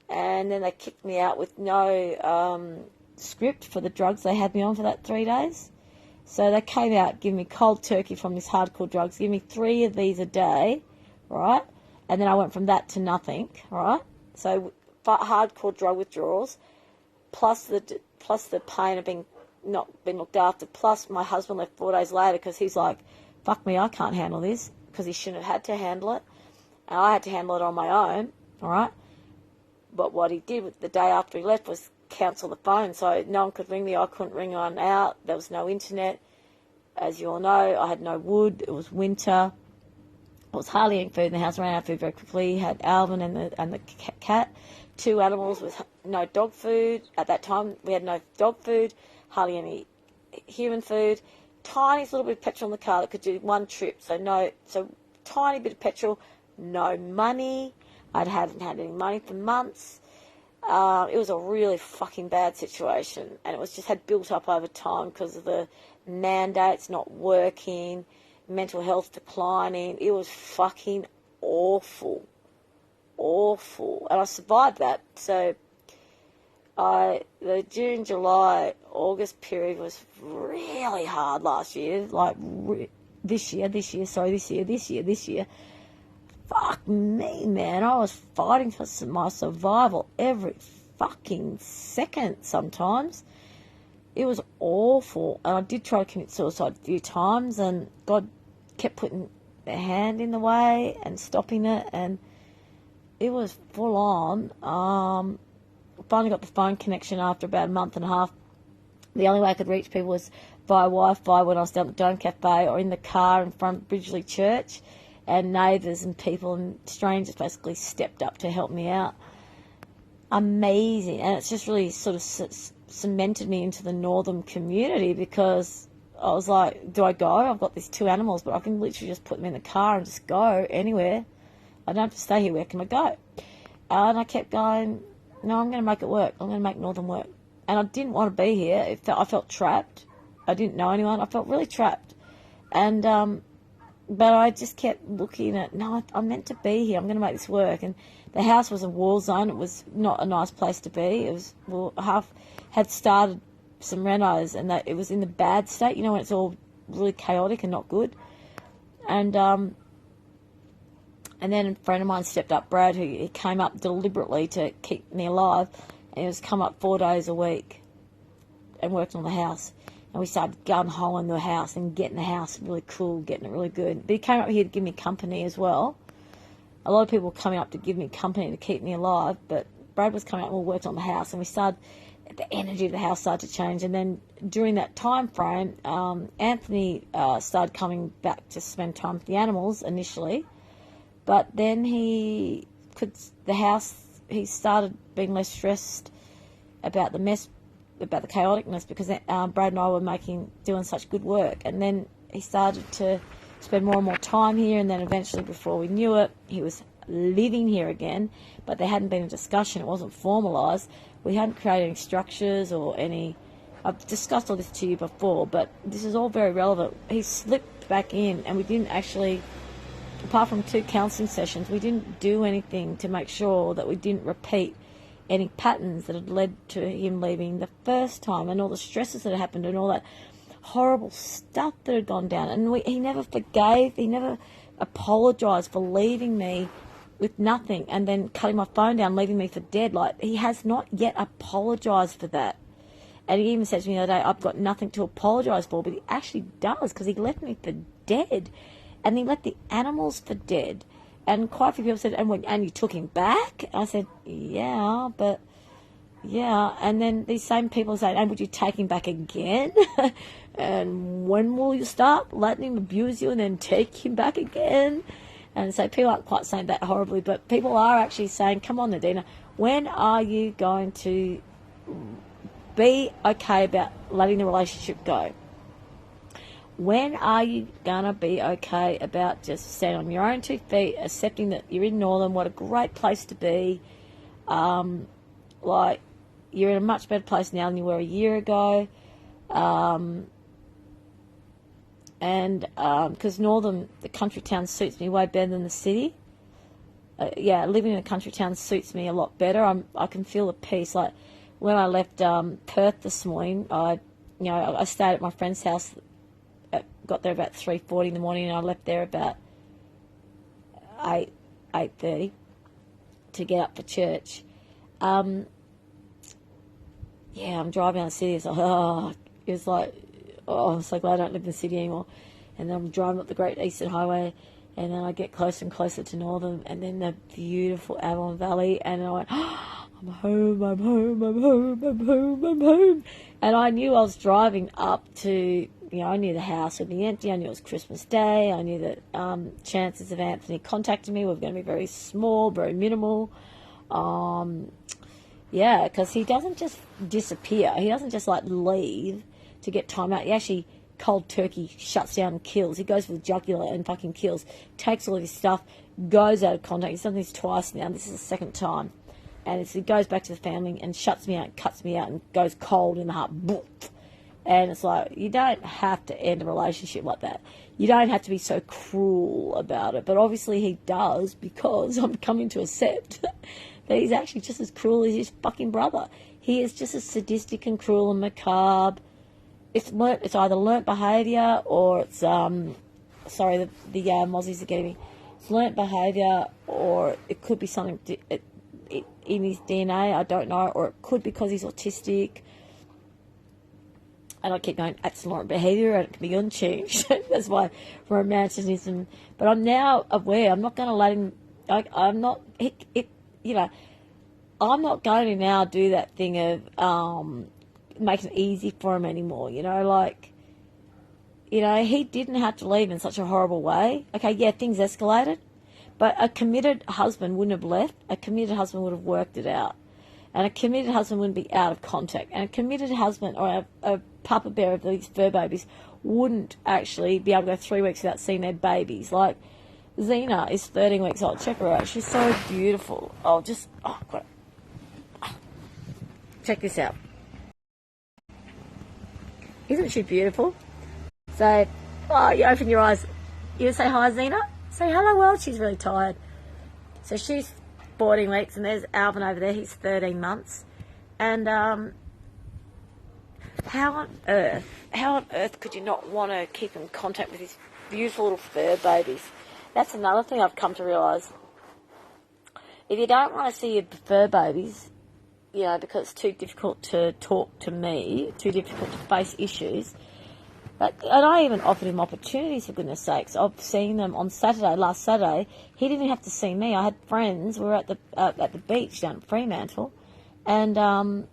And then they kicked me out with no script for the drugs they had me on for that 3 days. So they came out, giving me cold turkey from this hardcore drugs, give me 3 of these a day, right? And then I went from that to nothing, right? So hardcore drug withdrawals, plus the pain of being not being looked after, plus my husband left 4 days later because he's like, fuck me, I can't handle this, because he shouldn't have had to handle it. And I had to handle it on my own, all right? But what he did the day after he left was cancel the phone, so no one could ring me. I couldn't ring on out. There was no internet. As you all know, I had no wood. It was winter. I was hardly eating food in the house. I ran out of food very quickly. Had Alvin and the cat, 2 animals with no dog food. At that time, we had no dog food, hardly any human food. Tiniest little bit of petrol in the car that could do 1 trip. So tiny bit of petrol, no money. I hadn't had any money for months. It was a really fucking bad situation, and it was just had built up over time because of the mandates not working, mental health declining. It was fucking awful, and I survived that. So the June, July, August period was really hard last year. Like this year. Fuck me, man. I was fighting for my survival every fucking second sometimes. It was awful. And I did try to commit suicide a few times, and God kept putting a hand in the way and stopping it, and it was full on. Finally got the phone connection after about a month and a half. The only way I could reach people was via Wi-Fi when I was down at the Dome Cafe or in the car in front of Bridgeley Church. And neighbours and people and strangers basically stepped up to help me out. Amazing. And it's just really sort of cemented me into the northern community, because I was like, do I go? I've got these 2 animals, but I can literally just put them in the car and just go anywhere. I don't have to stay here. Where can I go? And I kept going, no, I'm going to make it work. I'm going to make northern work. And I didn't want to be here. I felt trapped. I didn't know anyone. I felt really trapped. And but I just kept looking at, no, I'm meant to be here. I'm going to make this work. And the house was a war zone. It was not a nice place to be. It was, had started some renos, and that it was in the bad state, when it's all really chaotic and not good. And then a friend of mine stepped up, Brad, who he came up deliberately to keep me alive. And he was come up 4 days a week and worked on the house. And we started gun-holing the house and getting the house really cool, getting it really good. But he came up here to give me company as well. A lot of people were coming up to give me company to keep me alive, but Brad was coming up and we worked on the house, and the energy of the house started to change. And then during that time frame, Anthony started coming back to spend time with the animals initially, but then he started being less stressed about the mess, about the chaoticness, because Brad and I were doing such good work. And then he started to spend more and more time here, and then eventually, before we knew it, he was living here again, but there hadn't been a discussion. It wasn't formalised. We hadn't created any structures or any... I've discussed all this to you before, but this is all very relevant. He slipped back in, and we didn't actually, apart from 2 counselling sessions, we didn't do anything to make sure that we didn't repeat any patterns that had led to him leaving the first time, and all the stresses that had happened and all that horrible stuff that had gone down. And he never forgave, he never apologised for leaving me with nothing and then cutting my phone down, leaving me for dead. Like, he has not yet apologised for that. And he even said to me the other day, I've got nothing to apologise for, but he actually does, because he left me for dead. And he left the animals for dead. And quite a few people said, and you took him back? I said, yeah. And then these same people say, and would you take him back again? And when will you stop letting him abuse you and then take him back again? And so people aren't quite saying that horribly, but people are actually saying, come on, Nadina, when are you going to be okay about letting the relationship go? When are you going to be okay about just standing on your own 2 feet, accepting that you're in Northern, what a great place to be? Like, you're in a much better place now than you were a year ago. Because Northern, the country town, suits me way better than the city. Living in a country town suits me a lot better. I can feel the peace. Like, when I left Perth this morning, I stayed at my friend's house. Got there about 3:40 in the morning, and I left there about 8:30 to get up for church. I'm driving out the city. I'm so glad I don't live in the city anymore. And then I'm driving up the Great Eastern Highway, and then I get closer and closer to Northern, and then the beautiful Avon Valley, and I went, I'm home, I'm home, I'm home, I'm home, I'm home. And I knew I was driving up to, I knew the house would be empty. I knew it was Christmas Day. I knew that chances of Anthony contacting me were going to be very small, very minimal. Because he doesn't just disappear. He doesn't just leave to get time out. He actually cold turkey shuts down and kills. He goes for the jugular and fucking kills. Takes all of his stuff, goes out of contact. He's done this twice now. This is the second time. And he goes back to the family and shuts me out, cuts me out, and goes cold in the heart. And it's like, you don't have to end a relationship like that. You don't have to be so cruel about it. But obviously he does, because I'm coming to accept that he's actually just as cruel as his fucking brother. He is just as sadistic and cruel and macabre. It's either learnt behaviour, or it's the mozzies are getting me. It's learnt behaviour, or it could be something in his DNA, I don't know, or it could be because he's autistic. And I keep going, that's learnt behaviour, and it can be unchanged. That's why romanticism. But I'm now aware. I'm not going to let him. I'm not. I'm not going to now do that thing of making it easy for him anymore. He didn't have to leave in such a horrible way. Okay, yeah, things escalated, but a committed husband wouldn't have left. A committed husband would have worked it out. And a committed husband wouldn't be out of contact. And a committed husband, or a papa bear of these fur babies, wouldn't actually be able to go 3 weeks without seeing their babies. Like, Xena is 13 weeks old. Check her out. She's so beautiful. Check this out. Isn't she beautiful? So, you open your eyes. You say hi, Xena. Say hello, world. She's really tired. So she's 14 weeks, and there's Alvin over there. He's 13 months. And how on earth could you not want to keep in contact with these beautiful little fur babies? That's another thing I've come to realise. If you don't want to see your fur babies, because it's too difficult to talk to me, too difficult to face issues. And I even offered him opportunities, for goodness sakes. I've seen them on last Saturday. He didn't even have to see me. I had friends. We were at the beach down at Fremantle, and I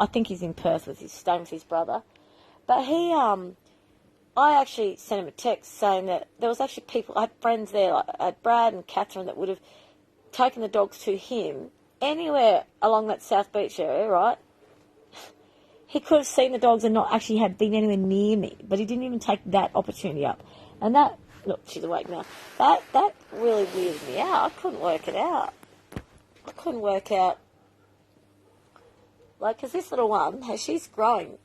think he's in Perth staying with his brother. But I actually sent him a text saying that there was actually people. I had friends there, like Brad and Catherine, that would have taken the dogs to him anywhere along that South Beach area, right? He could have seen the dogs and not actually have been anywhere near me, but he didn't even take that opportunity up. And that, look, she's awake now. That really weirded me out. I couldn't work it out. Because this little one, she's growing.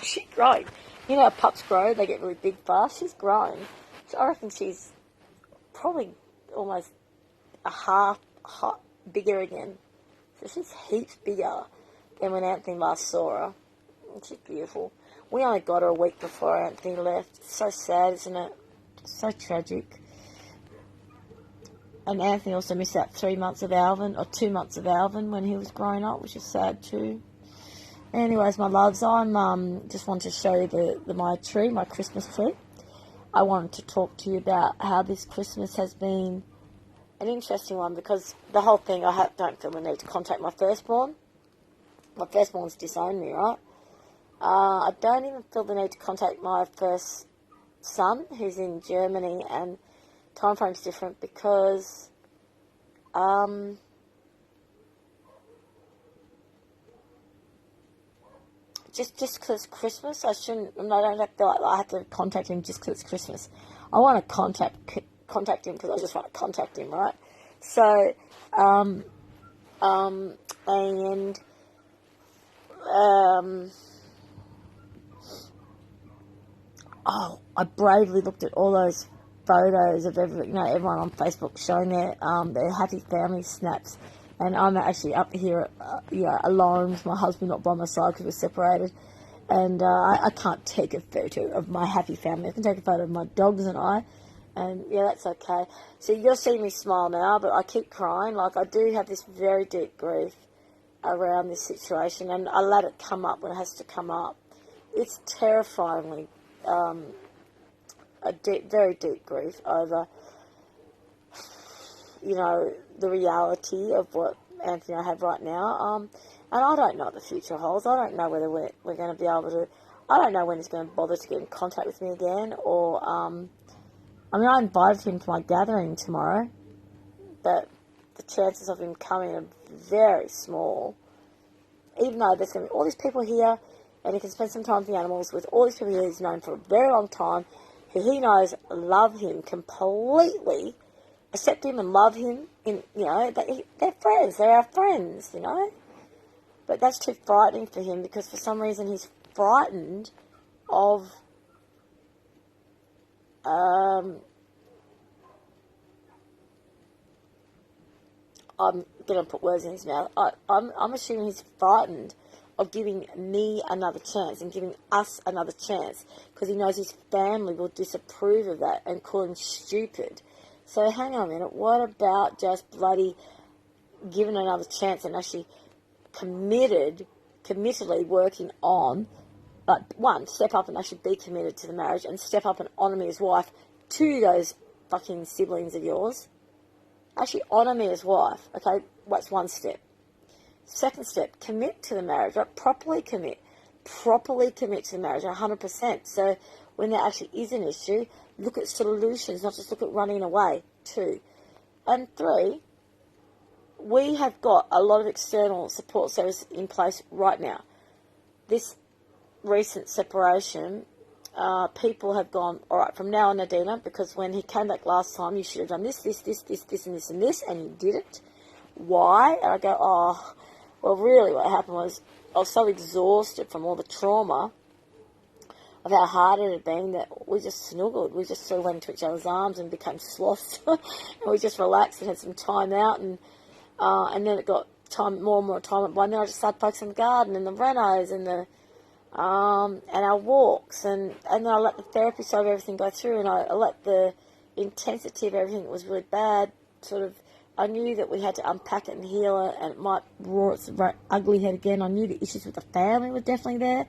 She's growing. You know how pups grow? They get really big fast. She's growing. So I reckon she's probably almost a half bigger again. So she's heaps bigger than when Anthony last saw her. And she's beautiful. We only got her a week before Anthony left. It's so sad, isn't it? So tragic. And Anthony also missed out 3 months of Alvin, or 2 months of Alvin when he was growing up, which is sad too. Anyways, my loves, I'm just wanted to show you my tree, my Christmas tree. I wanted to talk to you about how this Christmas has been an interesting one, because the whole thing, I don't feel the need to contact my firstborn. My firstborn's disowned me, right? I don't even feel the need to contact my first son, who's in Germany, and time frame's different because just because it's Christmas, I don't have to I have to contact him just because it's Christmas. I want to contact him because I just want to contact him, right? So, I bravely looked at all those photos of everyone on Facebook showing their happy family snaps. And I'm actually up here, alone with my husband, not by my side because we're separated. And I can't take a photo of my happy family. I can take a photo of my dogs and I. And, yeah, that's okay. So you're seeing me smile now, but I keep crying. Like, I do have this very deep grief around this situation, and I let it come up when it has to come up. It's terrifyingly very deep grief over, the reality of what Anthony and I have right now. And I don't know what the future holds. I don't know whether we're going to be able to... I don't know when he's going to bother to get in contact with me again, or... I invited him to my gathering tomorrow, but the chances of him coming are very small. Even though there's going to be all these people here, and he can spend some time with the animals with all these people here he's known for a very long time, who he knows love him completely, accept him and love him. They're friends. They're our friends, But that's too frightening for him, because for some reason he's frightened of... I'm going to put words in his mouth. I'm assuming he's frightened of giving me another chance and giving us another chance, because he knows his family will disapprove of that and call him stupid. So hang on a minute. What about just bloody giving another chance and actually committedly working on... But one, step up and actually be committed to the marriage, and step up and honour me as wife to those fucking siblings of yours. Actually honour me as wife, okay? That's one step. Second step, commit to the marriage, right? Properly commit to the marriage 100%. So when there actually is an issue, look at solutions, not just look at running away. 2. And 3, we have got a lot of external support services in place right now. This recent separation, people have gone, all right, from now on, Nadina, because when he came back last time, you should have done this, and you didn't. Why? And I go, oh, well, really what happened was I was so exhausted from all the trauma of how hard it had been that we just snuggled. We just sort of went into each other's arms and became sloths. And we just relaxed and had some time out, and then it got more and more time. And then I just started focusing on the garden and the renos and and our walks, and then I let the therapy side of everything go through, and I let the intensity of everything that was really bad I knew that we had to unpack it and heal it, and it might roar its ugly head again. I knew the issues with the family were definitely there,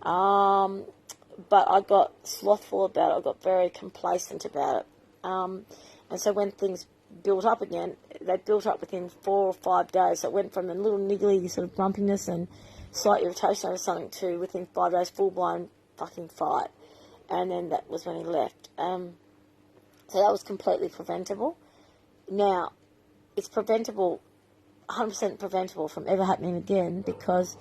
but I got slothful about it. I got very complacent about it, and so when things built up again, they built up within 4 or 5 days. So it went from a little niggly sort of grumpiness and slight irritation over something to, within 5 days, full-blown fucking fight. And then that was when he left. So that was completely preventable. Now, it's preventable, 100% preventable from ever happening again, because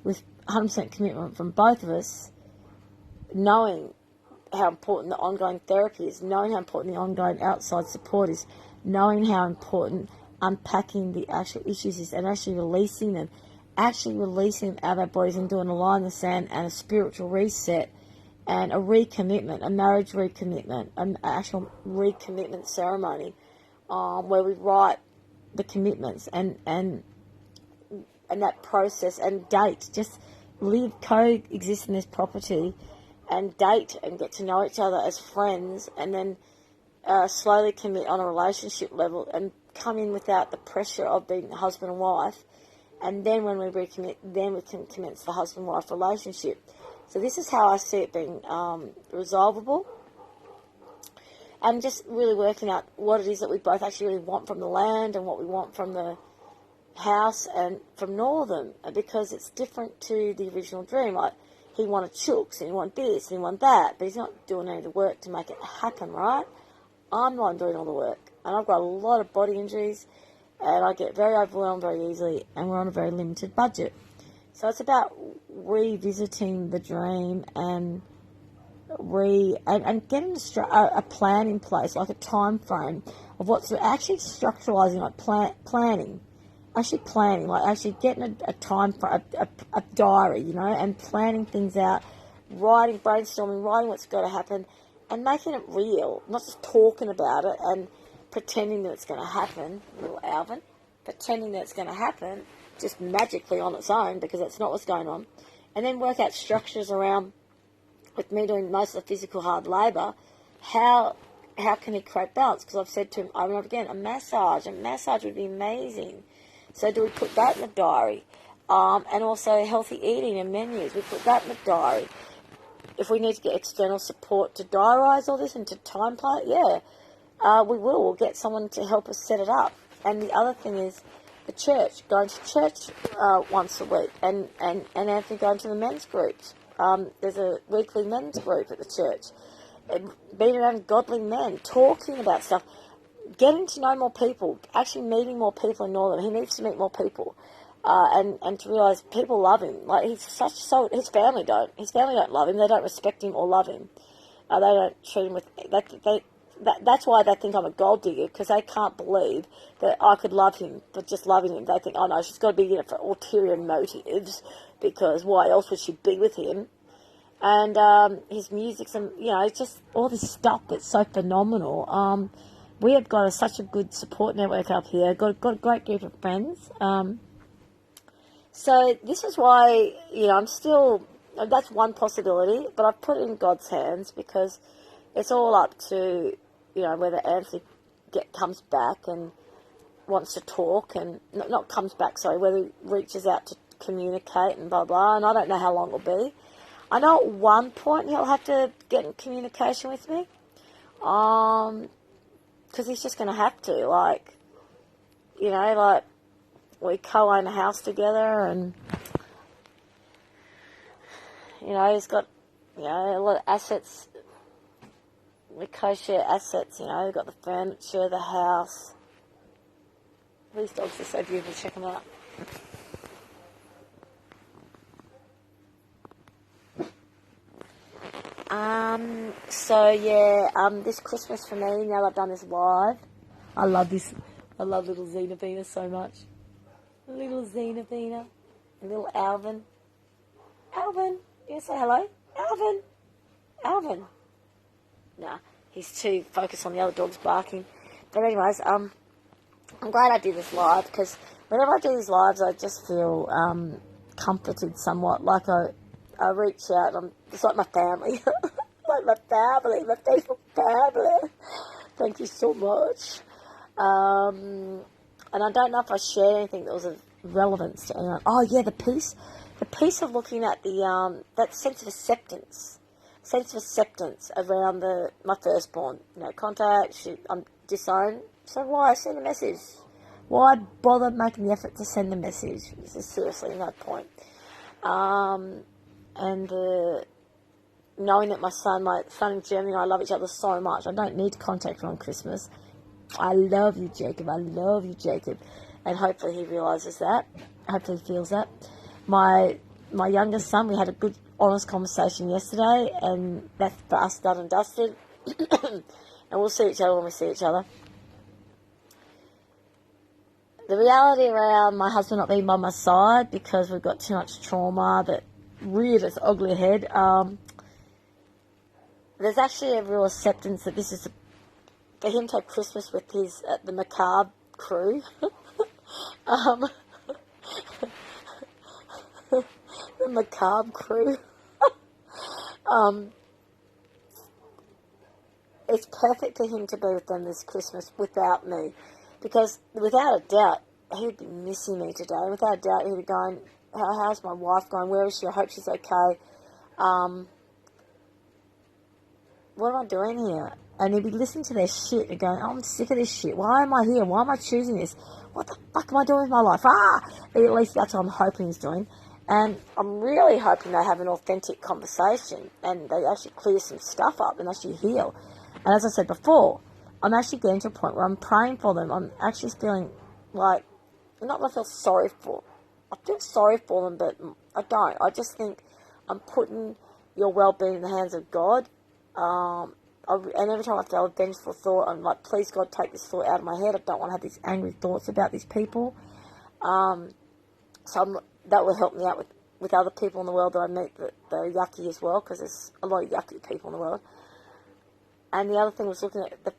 with 100% commitment from both of us, knowing how important the ongoing therapy is, knowing how important the ongoing outside support is, knowing how important unpacking the actual issues is, and actually releasing them out of our bodies and doing a line in the sand and a spiritual reset and a recommitment, a marriage recommitment, an actual recommitment ceremony, where we write the commitments and that process and date, just coexist in this property and date and get to know each other as friends, and then slowly commit on a relationship level and come in without the pressure of being husband and wife. And then when we recommit, then we can commence the husband-wife relationship. So this is how I see it being resolvable. And just really working out what it is that we both actually really want from the land and what we want from the house and from Northern, because it's different to the original dream. Like, he wanted chooks and he wanted this and he wanted that, but he's not doing any of the work to make it happen, right? I'm the one doing all the work. And I've got a lot of body injuries, and I get very overwhelmed very easily, and we're on a very limited budget. So it's about revisiting the dream and getting a plan in place, like a time frame of what's actually structuralizing, like planning, like actually getting a time for a diary, and planning things out, brainstorming, writing what's got to happen, and making it real, not just talking about it and pretending that it's going to happen, little Alvin. pretending that it's going to happen just magically on its own, because that's not what's going on, and then work out structures around, with me doing most of the physical hard labour, how can he create balance? Because I've said to him over and over again, a massage would be amazing. So do we put that in the diary? And also healthy eating and menus, we put that in the diary. If we need to get external support to diarise all this and to time plan it, we will. We'll get someone to help us set it up. And the other thing is the church, going to church once a week, and Anthony going to the men's groups. There's a weekly men's group at the church. Being around godly men, talking about stuff, getting to know more people, actually meeting more people in Northern. He needs to meet more people, and to realise people love him. Like, his family don't. His family don't love him. They don't respect him or love him. They don't treat him with. That's why they think I'm a gold digger, because they can't believe that I could love him for just loving him. They think, oh no, she's got to be in it for ulterior motives, because why else would she be with him? And his music's, and it's just all this stuff that's so phenomenal. We have got such a good support network up here. Got a great group of friends. So this is why I'm still. That's one possibility, but I've put it in God's hands, because it's all up to whether Anthony comes back and wants to talk, and not comes back. Sorry, whether he reaches out to communicate and blah blah. And I don't know how long it'll be. I know at one point he'll have to get in communication with me, because he's just going to have to, like we co-own a house together, and he's got a lot of assets. We co-share assets. We've got the furniture, the house. These dogs are so beautiful. Check them out. This Christmas for me, now that I've done this live, I love little Xenavina so much. Little Xenavina. And little Alvin. Alvin, you say hello? Alvin. Nah, he's too focused on the other dogs barking. But anyways, I'm glad I did this live, because whenever I do these lives, I just feel comforted somewhat. Like I reach out, it's like my family. Like my Facebook family. Thank you so much. And I don't know if I shared anything that was of relevance to anyone. Oh yeah, the piece of looking at the that sense of acceptance around my firstborn. Contact. I'm disowned. So why send a message? Why bother making the effort to send a message? This is seriously no point. And knowing that my son in Germany and I love each other so much, I don't need to contact her on Christmas. I love you, Jacob. And hopefully he realises that. Hopefully he feels that. My youngest son, we had a good, honest conversation yesterday, and that's for us done and dusted. And we'll see each other when we see each other. The reality around my husband not being by my side because we've got too much trauma that reared its ugly head, there's actually a real acceptance that this is for him to have Christmas with the Macabre crew. The Macabre crew. It's perfect for him to be with them this Christmas without me, because without a doubt he would be missing me today. Without a doubt he would be going, how's my wife going? Where is she? I hope she's okay. What am I doing here? And he'd be listening to their shit and going, oh, I'm sick of this shit. Why am I here? Why am I choosing this? What the fuck am I doing with my life? At least that's what I'm hoping he's doing. And I'm really hoping they have an authentic conversation and they actually clear some stuff up and actually heal. And as I said before, I'm actually getting to a point where I'm praying for them. I'm actually feeling like, not that I feel sorry for. I feel sorry for them, but I don't. I just think I'm putting your well-being in the hands of God. And every time I feel a vengeful thought, I'm like, please God, take this thought out of my head. I don't want to have these angry thoughts about these people. That will help me out with other people in the world that I meet that are yucky as well, because there's a lot of yucky people in the world. And the other thing was looking at the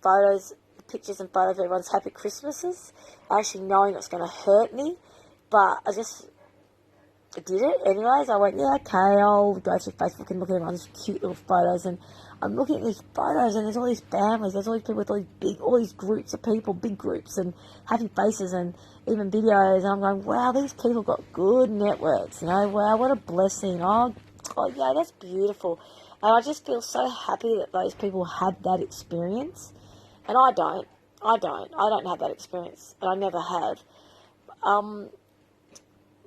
pictures and photos of everyone's happy Christmases, actually knowing it's going to hurt me, but I just did it anyways. I went, yeah, okay, I'll go through Facebook and look at everyone's cute little photos, and I'm looking at these photos, and there's all these families, there's all these people with all these groups of people, big groups, and happy faces, and even videos, and I'm going, wow, these people got good networks, you know, wow, what a blessing. Oh, yeah, that's beautiful. And I just feel so happy that those people had that experience, and I don't have that experience, and I never have.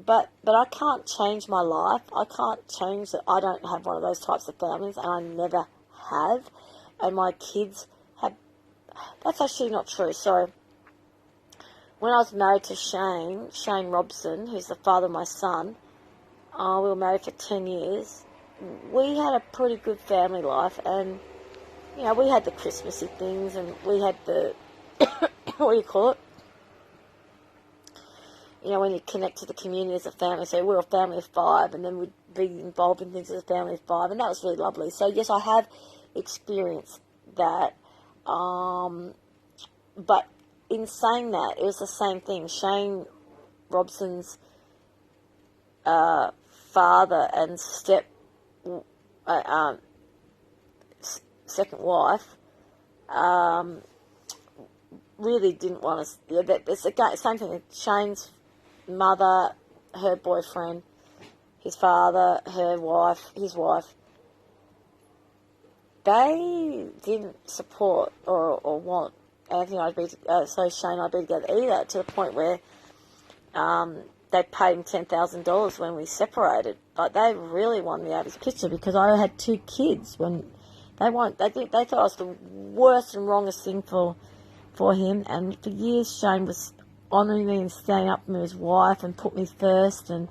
But I can't change my life. I can't change that I don't have one of those types of families, and I never have. And my kids have. That's actually not true. So, when I was married to Shane Robson, who's the father of my son, we were married for 10 years. We had a pretty good family life, and, you know, we had the Christmassy things, and we had the, what do you call it? You know, when you connect to the community as a family, so we're a family of 5, and then we'd be involved in things as a family of 5, and that was really lovely. So, yes, I have experienced that, but in saying that, it was the same thing. Shane Robson's father and second wife really didn't want us. Yeah, it's the same thing. Shane's mother, her boyfriend, his father, her wife, his wife, they didn't support or want Anthony and Shane and I'd be together either, to the point where they paid him $10,000 when we separated. Like, they really wanted me out of his picture because I had 2 kids. When they thought I was the worst and wrongest thing for him. And for years, Shane was honouring me and standing up for me as wife and put me first. And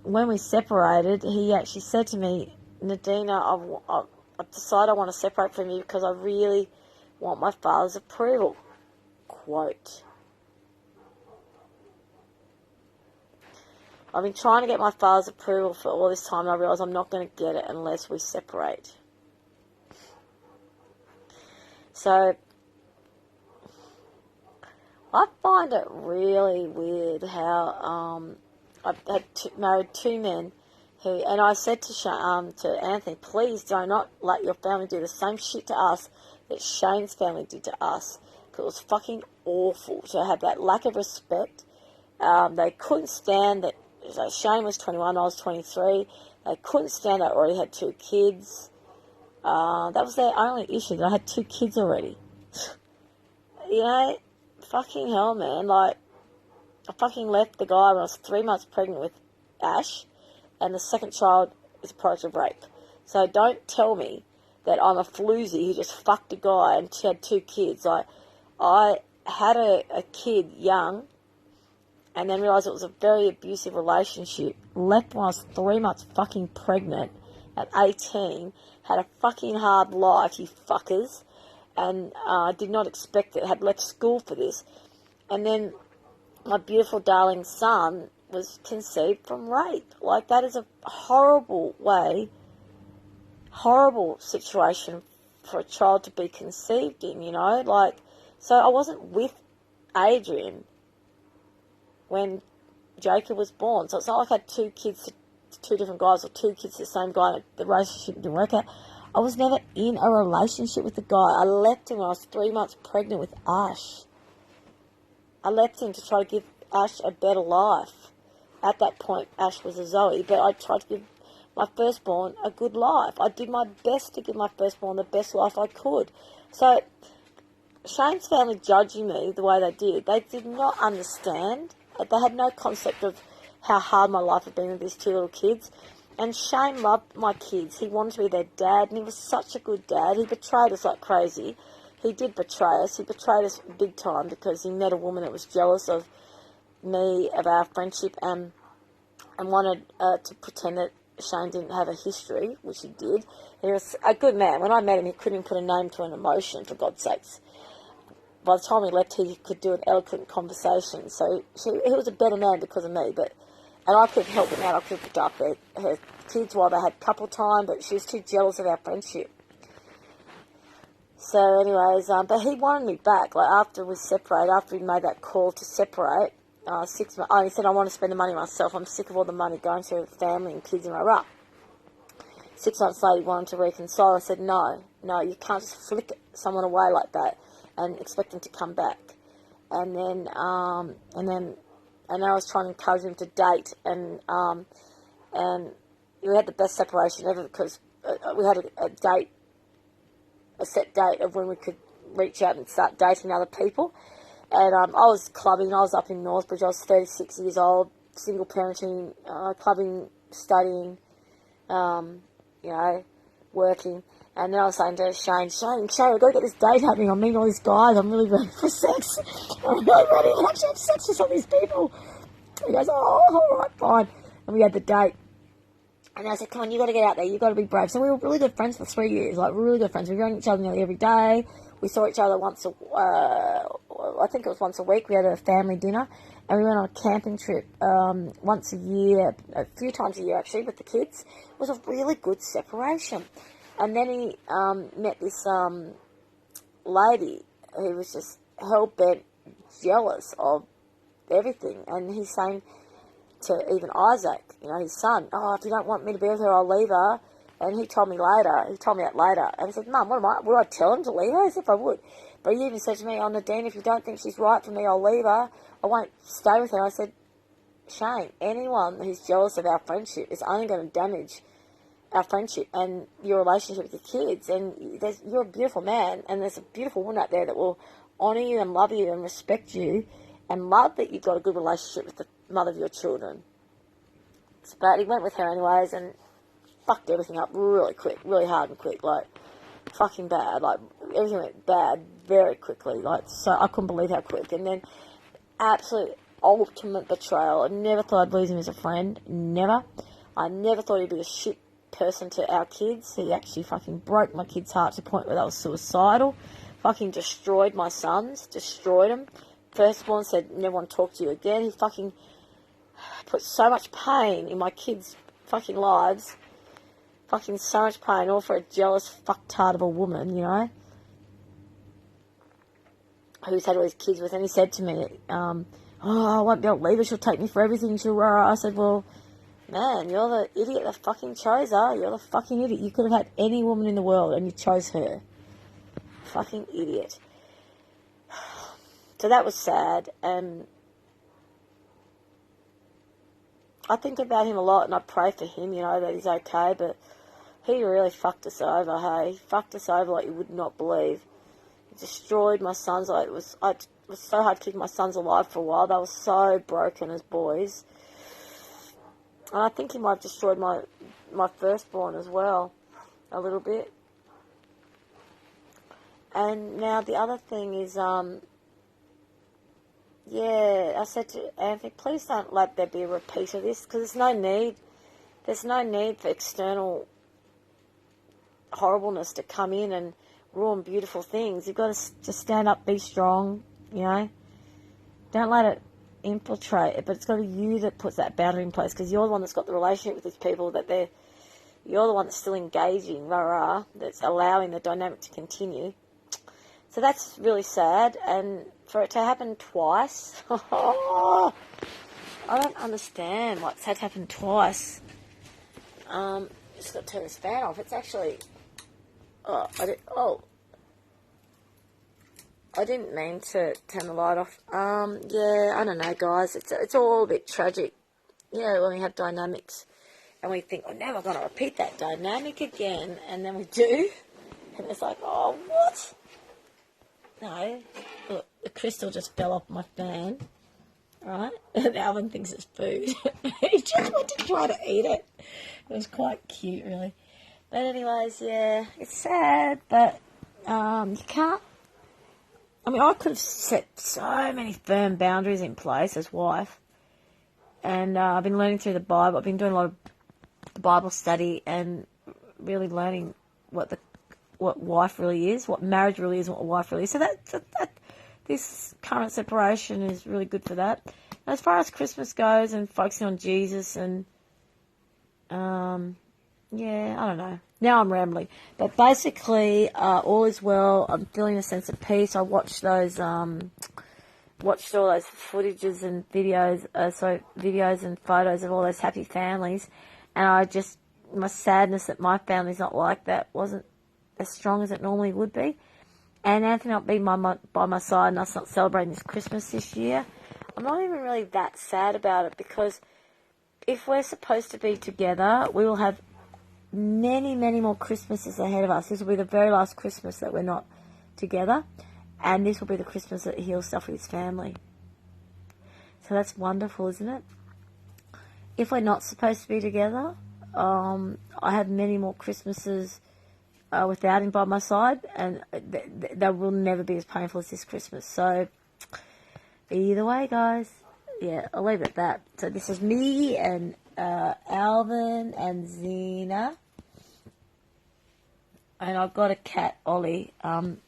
when we separated, he actually said to me, Nadina, I've decided I want to separate from you because I really want my father's approval. Quote. I've been trying to get my father's approval for all this time, and I realise I'm not going to get it unless we separate. So, I find it really weird how I've married 2 men who, and I said to Anthony, please do not let your family do the same shit to us that Shane's family did to us, because it was fucking awful to have that lack of respect. They couldn't stand that. So Shane was 21, I was 23. They couldn't stand that I already had 2 kids. That was their only issue, that I had 2 kids already. You know, fucking hell, man. Like, I fucking left the guy when I was 3 months pregnant with Ash, and the second child is a product of rape. So don't tell me that I'm a floozy who just fucked a guy and she had 2 kids. Like, I had a kid young, and then realised it was a very abusive relationship. Left when I was 3 months fucking pregnant at 18. Had a fucking hard life, you fuckers. And did not expect it. Had left school for this. And then my beautiful darling son was conceived from rape. Like, that is a horrible situation for a child to be conceived in, you know. Like, so I wasn't with Adrian when Jacob was born. So it's not like I had 2 kids to 2 different guys, or 2 kids to the same guy, and the relationship didn't work out. I was never in a relationship with the guy. I left him when I was 3 months pregnant with Ash. I left him to try to give Ash a better life. At that point, Ash was a Zoe, but I tried to give my firstborn a good life. I did my best to give my firstborn the best life I could. So, Shane's family judging me the way they did not understand. They had no concept of how hard my life had been with these 2 little kids. And Shane loved my kids. He wanted to be their dad, and he was such a good dad. He betrayed us like crazy. He did betray us. He betrayed us big time because he met a woman that was jealous of me, of our friendship, and wanted to pretend that Shane didn't have a history, which he did. He was a good man. When I met him, he couldn't put a name to an emotion, for God's sakes. By the time he left, he could do an eloquent conversation. So he was a better man because of me, and I could help him out. I could pick up her kids while they had couple time, but she was too jealous of our friendship. So anyways, but he wanted me back, like after we separated, after we made that call to separate, 6 months, he said, I want to spend the money myself, I'm sick of all the money going to family and kids and rah. 6 months later, he wanted to reconcile. I said, no, you can't just flick someone away like that and expect them to come back. And then I was trying to encourage him to date, and we had the best separation ever because we had a set date of when we could reach out and start dating other people. And I was clubbing. I was up in Northbridge. I was 36 years old, single parenting, clubbing, studying, working. And then I was saying to Shane, I've got to get this date happening. I'm meeting all these guys. I'm really ready for sex. I'm really ready to actually have sex with some of these people. He goes, oh, all right, fine. And we had the date. And I said, come on, you got to get out there. You got to be brave. So we were really good friends for 3 years, like really good friends. We rang each other nearly every day. We saw each other once a week. We had a family dinner. And we went on a camping trip once a year, a few times a year actually, with the kids. It was a really good separation. And then he met this lady who was just hell-bent jealous of everything. And he's saying to even Isaac, his son, if you don't want me to be with her, I'll leave her. And he told me that later. And I said, Mum, would I tell him to leave her? As if I would. But he even said to me, Nadine, if you don't think she's right for me, I'll leave her. I won't stay with her. I said, Shane, anyone who's jealous of our friendship is only going to damage our friendship and your relationship with your kids. And you're a beautiful man, and there's a beautiful woman out there that will honour you and love you and respect you and love that you've got a good relationship with the mother of your children. But he went with her anyways and fucked everything up really quick, really hard and quick, like fucking bad. Like everything went bad very quickly. Like, so I couldn't believe how quick. And then absolute ultimate betrayal. I never thought I'd lose him as a friend. Never. I never thought he'd be a shit person to our kids. He actually fucking broke my kids' heart to the point where they were suicidal. Fucking destroyed my sons. Destroyed them. Firstborn said, never want to talk to you again. He fucking put so much pain in my kids' fucking lives. Fucking so much pain, all for a jealous fucktard of a woman, who's had all his kids with. And he said to me, I won't be able to leave her, she'll take me for everything. I said, well, man, you're the idiot that fucking chose her. You're the fucking idiot. You could have had any woman in the world and you chose her. Fucking idiot. So that was sad, and I think about him a lot, and I pray for him, that he's okay, but he really fucked us over, hey? He fucked us over like you would not believe. He destroyed my sons. It was so hard keeping my sons alive for a while. They were so broken as boys. And I think he might have destroyed my firstborn as well, a little bit. And now the other thing is, I said to Anthony, please don't let there be a repeat of this, because there's no need for external horribleness to come in and ruin beautiful things. You've got to just stand up, be strong, Don't let it infiltrate it, but it's got to be you that puts that boundary in place, because you're the one that's got the relationship with these people, you're the one that's still engaging, that's allowing the dynamic to continue. So that's really sad, and for it to happen twice, I don't understand why it's had to happen twice. Just got to turn this fan off. It's actually, I didn't mean to turn the light off. I don't know, guys. It's all a bit tragic, when we have dynamics, and we think, now we're going to repeat that dynamic again, and then we do, and it's like, oh, what? No, look, the crystal just fell off my fan, right? And Alvin thinks it's food. He just went to try to eat it. It was quite cute, really. But anyways, it's sad, but you can't. I could have set so many firm boundaries in place as wife. And I've been learning through the Bible. I've been doing a lot of the Bible study and really learning what wife really is, what marriage really is, what a wife really is. So that this current separation is really good for that. As far as Christmas goes and focusing on Jesus and, I don't know. Now I'm rambling. But basically, all is well. I'm feeling a sense of peace. I watched those, watched all those footages and videos, videos and photos of all those happy families. And my sadness that my family's not like that wasn't as strong as it normally would be. And Anthony not being by my side and us not celebrating this Christmas this year, I'm not even really that sad about it, because if we're supposed to be together, we will have many, many more Christmases ahead of us. This will be the very last Christmas that we're not together, and this will be the Christmas that he'll stuff with his family. So that's wonderful, isn't it? If we're not supposed to be together, I have many more Christmases without him by my side, and they will never be as painful as this Christmas. So either way, guys, yeah, I'll leave it at that. So this is me and Alvin and Zena, and I've got a cat, Ollie. I'm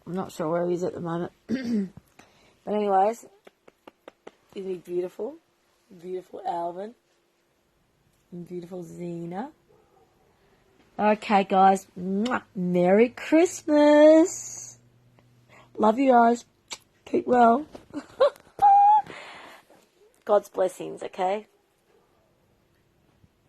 not sure where he is at the moment, but anyways, isn't he beautiful? Beautiful Alvin and beautiful Zena. Okay, guys. Merry Christmas. Love you guys. Keep well. God's blessings, okay?